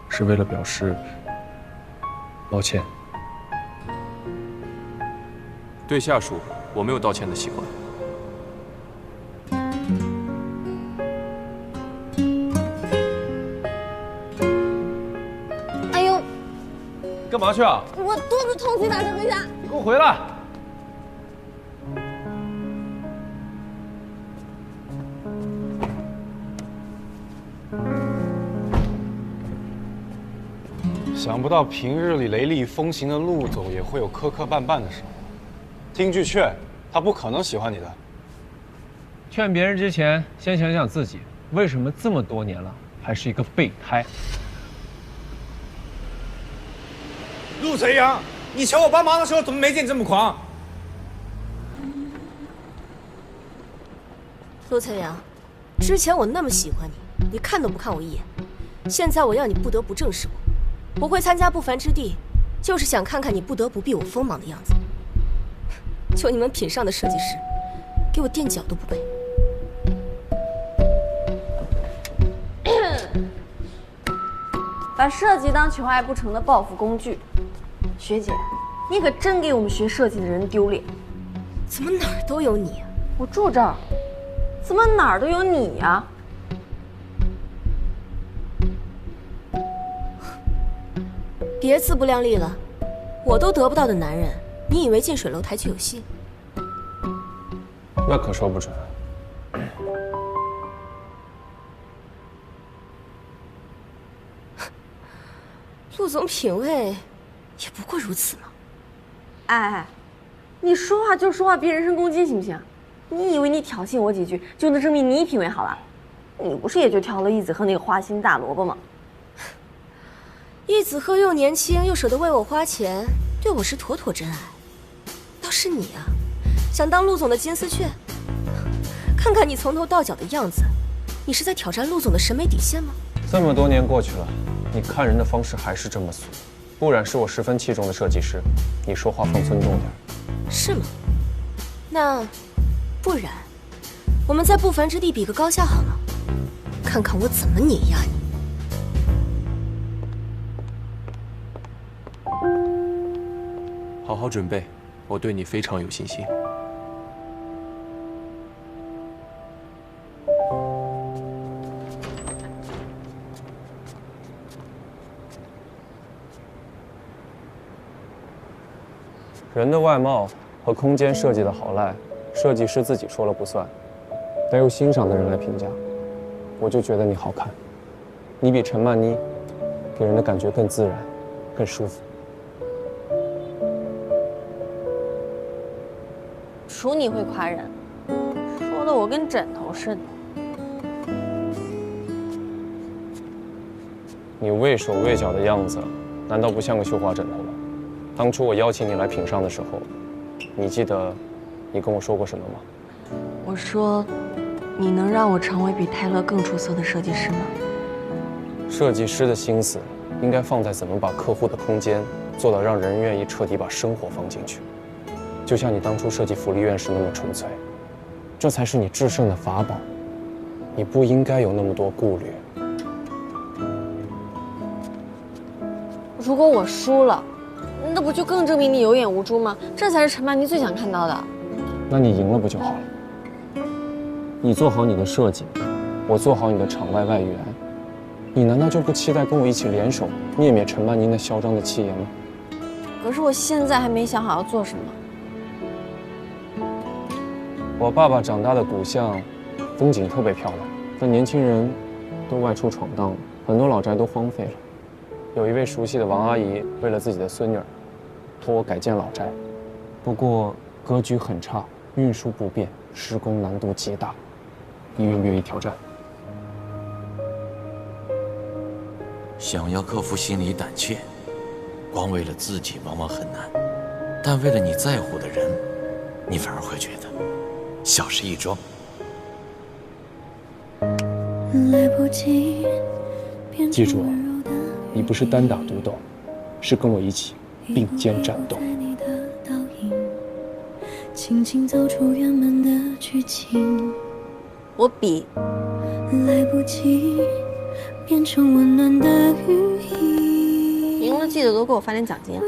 是为了表示抱歉。对下属，我没有道歉的习惯。哎呦！干嘛去啊？我肚子痛，请打车回家。你给我回来！想不到平日里雷厉风行的陆总也会有磕磕绊绊的时候。听句劝，他不可能喜欢你的。劝别人之前，先想想自己，为什么这么多年了还是一个备胎？陆晨阳，你求我帮忙的时候，怎么没见你这么狂？陆晨阳，之前我那么喜欢你，你看都不看我一眼。现在我要你不得不正视我。我会参加不凡之地，就是想看看你不得不避我锋芒的样子。就你们品上的设计师，给我垫脚都不配。把设计当求爱不成的报复工具，学姐，你可真给我们学设计的人丢脸。怎么哪儿都有你啊？我住这儿，怎么哪儿都有你呀？别自不量力了，我都得不到的男人，你以为近水楼台就有戏？那可说不准。陆总品味也不过如此嘛。哎，你说话就说话，别人身攻击行不行？你以为你挑衅我几句就能证明你品味好了？你不是也就挑了易子和那个花心大萝卜吗？易子赫又年轻又舍得为我花钱，对我是妥妥真爱。倒是你啊，想当陆总的金丝雀？看看你从头到脚的样子，你是在挑战陆总的审美底线吗？这么多年过去了，你看人的方式还是这么俗。不染是我十分器重的设计师，你说话放尊重点。是吗？那不然，我们在不凡之地比个高下好了，看看我怎么碾压你。好好准备，我对你非常有信心。人的外貌和空间设计的好赖，设计师自己说了不算，得由欣赏的人来评价。我就觉得你好看，你比陈曼妮给人的感觉更自然，更舒服。数你会夸人，说的我跟枕头似的。你畏手畏脚的样子，难道不像个绣花枕头吗？当初我邀请你来品上的时候，你记得你跟我说过什么吗？我说，你能让我成为比泰勒更出色的设计师吗？设计师的心思应该放在怎么把客户的空间做到让人愿意彻底把生活放进去。就像你当初设计福利院时那么纯粹，这才是你制胜的法宝。你不应该有那么多顾虑。如果我输了，那不就更证明你有眼无珠吗？这才是陈曼妮最想看到的。那你赢了不就好了？你做好你的设计，我做好你的场外外援，你难道就不期待跟我一起联手灭灭陈曼妮那嚣张的气焰吗？可是我现在还没想好要做什么。我爸爸长大的古巷，风景特别漂亮，但年轻人都外出闯荡了，很多老宅都荒废了。有一位熟悉的王阿姨为了自己的孙女儿，托我改建老宅，不过格局很差，运输不便，施工难度极大，你愿不愿意挑战？想要克服心理胆怯，光为了自己往往很难，但为了你在乎的人，你反而会觉得小事一桩。来不及，记住啊，你不是单打独斗，是跟我一起并肩战斗。轻轻走出圆满的剧情，我比。来不及，变成温暖的羽翼。赢了记得多给我发点奖金啊。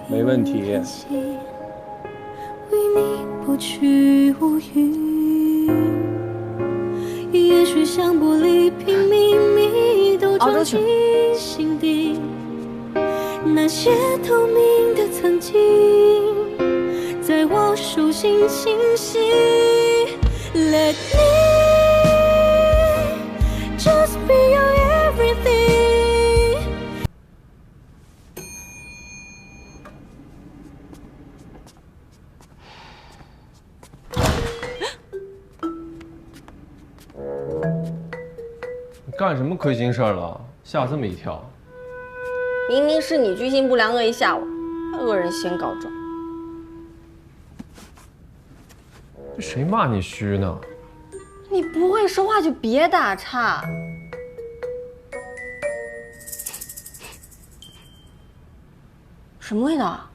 没问题。为你不去无语，也许像玻璃瓶秘密都装进心底，那些透明的曾经，在我手心清晰。Let me just be your everything。你干什么亏心事儿了？吓这么一跳。明明是你居心不良，恶意吓我，还恶人先告状。这谁骂你虚呢？你不会说话就别打岔。什么味道啊？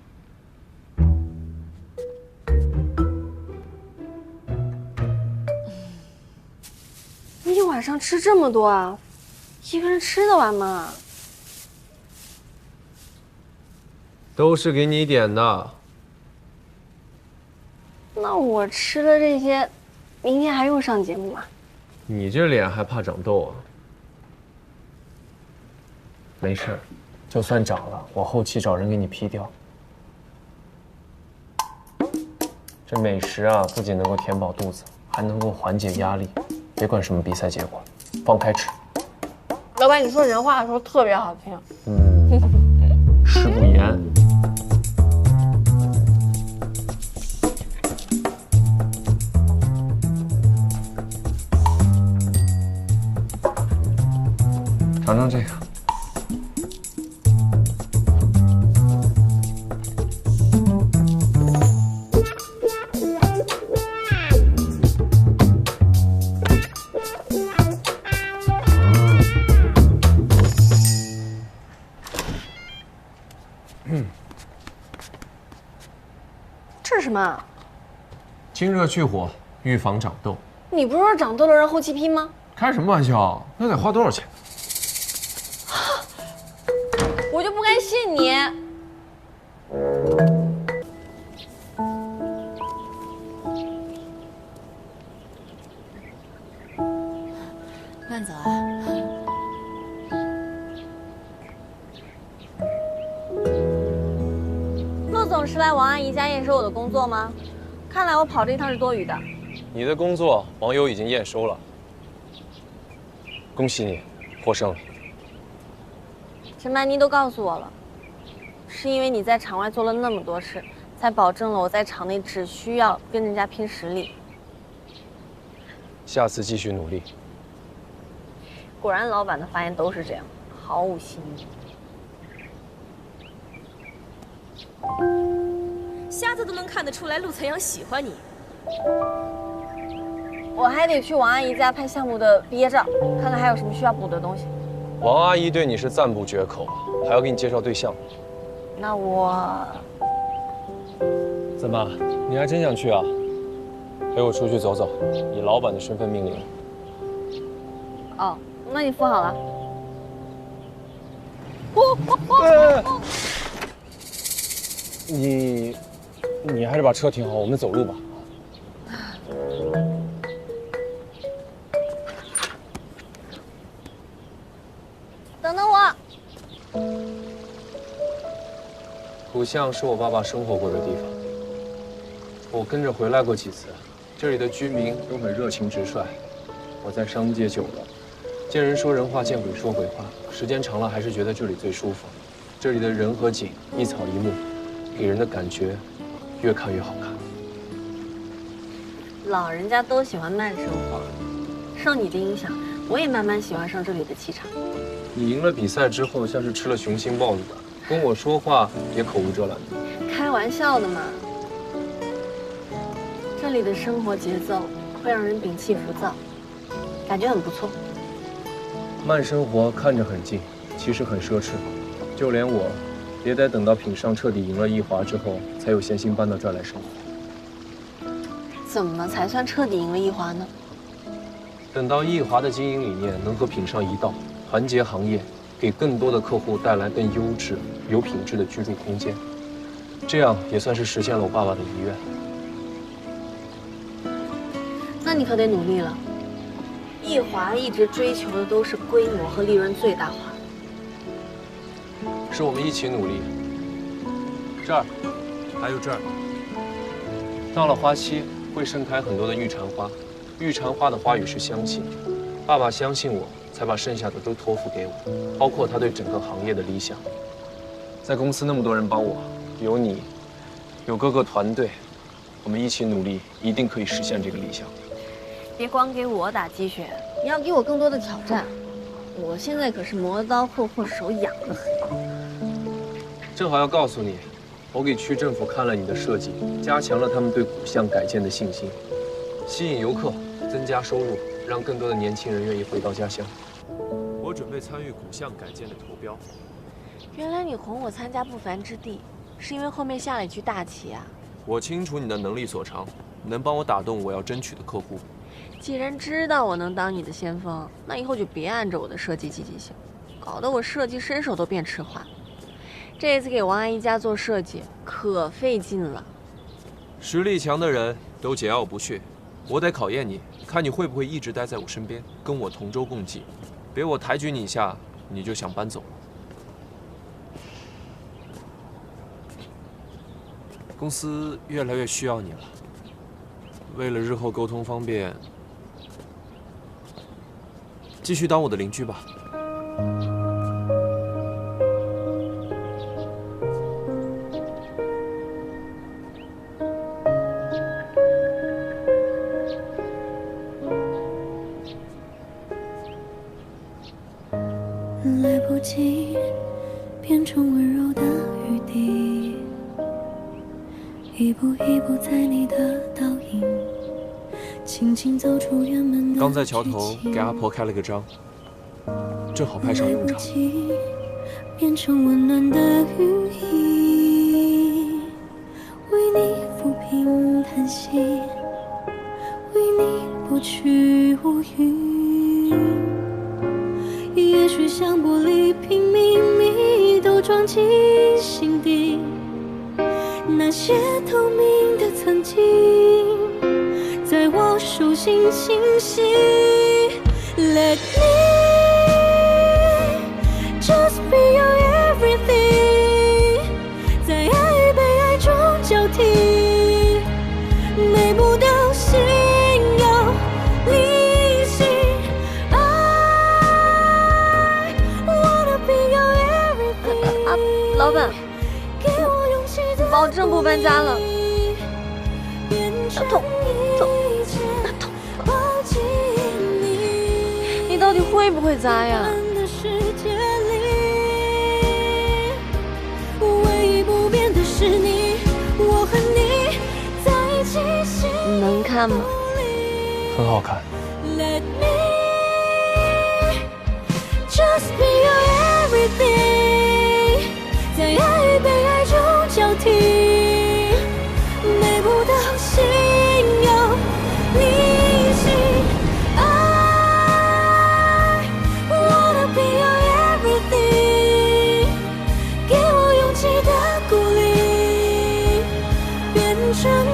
你一晚上吃这么多啊？一个人吃得完吗？都是给你点的。那我吃了这些，明天还用上节目吗？你这脸还怕长痘啊？没事，就算长了，我后期找人给你 P 掉。这美食啊，不仅能够填饱肚子，还能够缓解压力。别管什么比赛结果，放开吃。老板，你说人话的时候特别好听。食不言。尝尝这个。这是什么？清热去火，预防长痘。你不是说长痘了让后期拼吗？开什么玩笑？那得花多少钱？我就不该信你。慢走啊。陆总是来王阿姨家验收我的工作吗？看来我跑这一趟是多余的。你的工作网友已经验收了，恭喜你获胜了。陈曼妮都告诉我了，是因为你在场外做了那么多事，才保证了我在场内只需要跟人家拼实力。下次继续努力。果然，老板的发言都是这样，毫无新意。瞎子都能看得出来，陆晨阳喜欢你。我还得去王阿姨家拍项目的毕业照，看看还有什么需要补的东西。王阿姨对你是赞不绝口，还要给你介绍对象。那我怎么，你还真想去啊？陪我出去走走，以老板的身份命令。哦，那你扶好了。你还是把车停好，我们走路吧。等等我。古巷是我爸爸生活过的地方，我跟着回来过几次。这里的居民都很热情直率。我在商界久了，见人说人话，见鬼说鬼话，时间长了还是觉得这里最舒服。这里的人和景一草一木，给人的感觉越看越好看。老人家都喜欢慢生活，受你的影响，我也慢慢喜欢上这里的气场。你赢了比赛之后，像是吃了雄心豹子胆，跟我说话也口无遮拦的。开玩笑的嘛。这里的生活节奏会让人摒弃浮躁，感觉很不错。慢生活看着很静，其实很奢侈。就连我，也得等到品尚彻底赢了易华之后，才有闲心搬到这儿来生活。怎么才算彻底赢了易华呢？等到易华的经营理念能和品尚一道，团结行业，给更多的客户带来更优质、有品质的居住空间，这样也算是实现了我爸爸的遗愿。那你可得努力了。易华一直追求的都是规模和利润最大化。是我们一起努力。这儿，还有这儿。到了花期，会盛开很多的玉蝉花。玉蝉花的花语是相信。爸爸相信我，才把剩下的都托付给我，包括他对整个行业的理想。在公司那么多人帮我，有你，有各个团队，我们一起努力，一定可以实现这个理想。别光给我打鸡血，你要给我更多的挑战。我现在可是磨刀霍霍，手痒得很。正好要告诉你，我给区政府看了你的设计，加强了他们对古巷改建的信心，吸引游客，增加收入，让更多的年轻人愿意回到家乡。我准备参与古巷改建的投标。原来你哄我参加不凡之地，是因为后面下了一句大棋啊！我清楚你的能力所长，能帮我打动我要争取的客户。既然知道我能当你的先锋，那以后就别按着我的设计积极性，搞得我设计身手都变迟缓。这次给王阿姨家做设计可费劲了。实力强的人都桀骜不驯，我得考验你，看你会不会一直待在我身边，跟我同舟共济。别我抬举你一下，你就想搬走了。公司越来越需要你了，为了日后沟通方便，继续当我的邻居吧。来不及变成温柔的雨滴，一步一步在你的倒影，轻轻走出院门的刚在桥头给阿婆开了个章，正好派上用场。变成温暖的羽翼，为你抚平叹息，为你不去无语。也许像玻璃瓶秘密都装进心底，那些透明的曾经，在我手心清晰。Let me just be your everything， 在爱与被爱中交替，每步都心有灵犀。I wanna be your everything。老板，保证不搬家了。痛。你到底会不会砸呀？唯一不变的是你，我和你在一起。能看吗？很好看。 Let me just be your everything， 在爱与被爱中交替，每步都心有灵犀。I wanna be your everything， 给我勇气的鼓励，变成。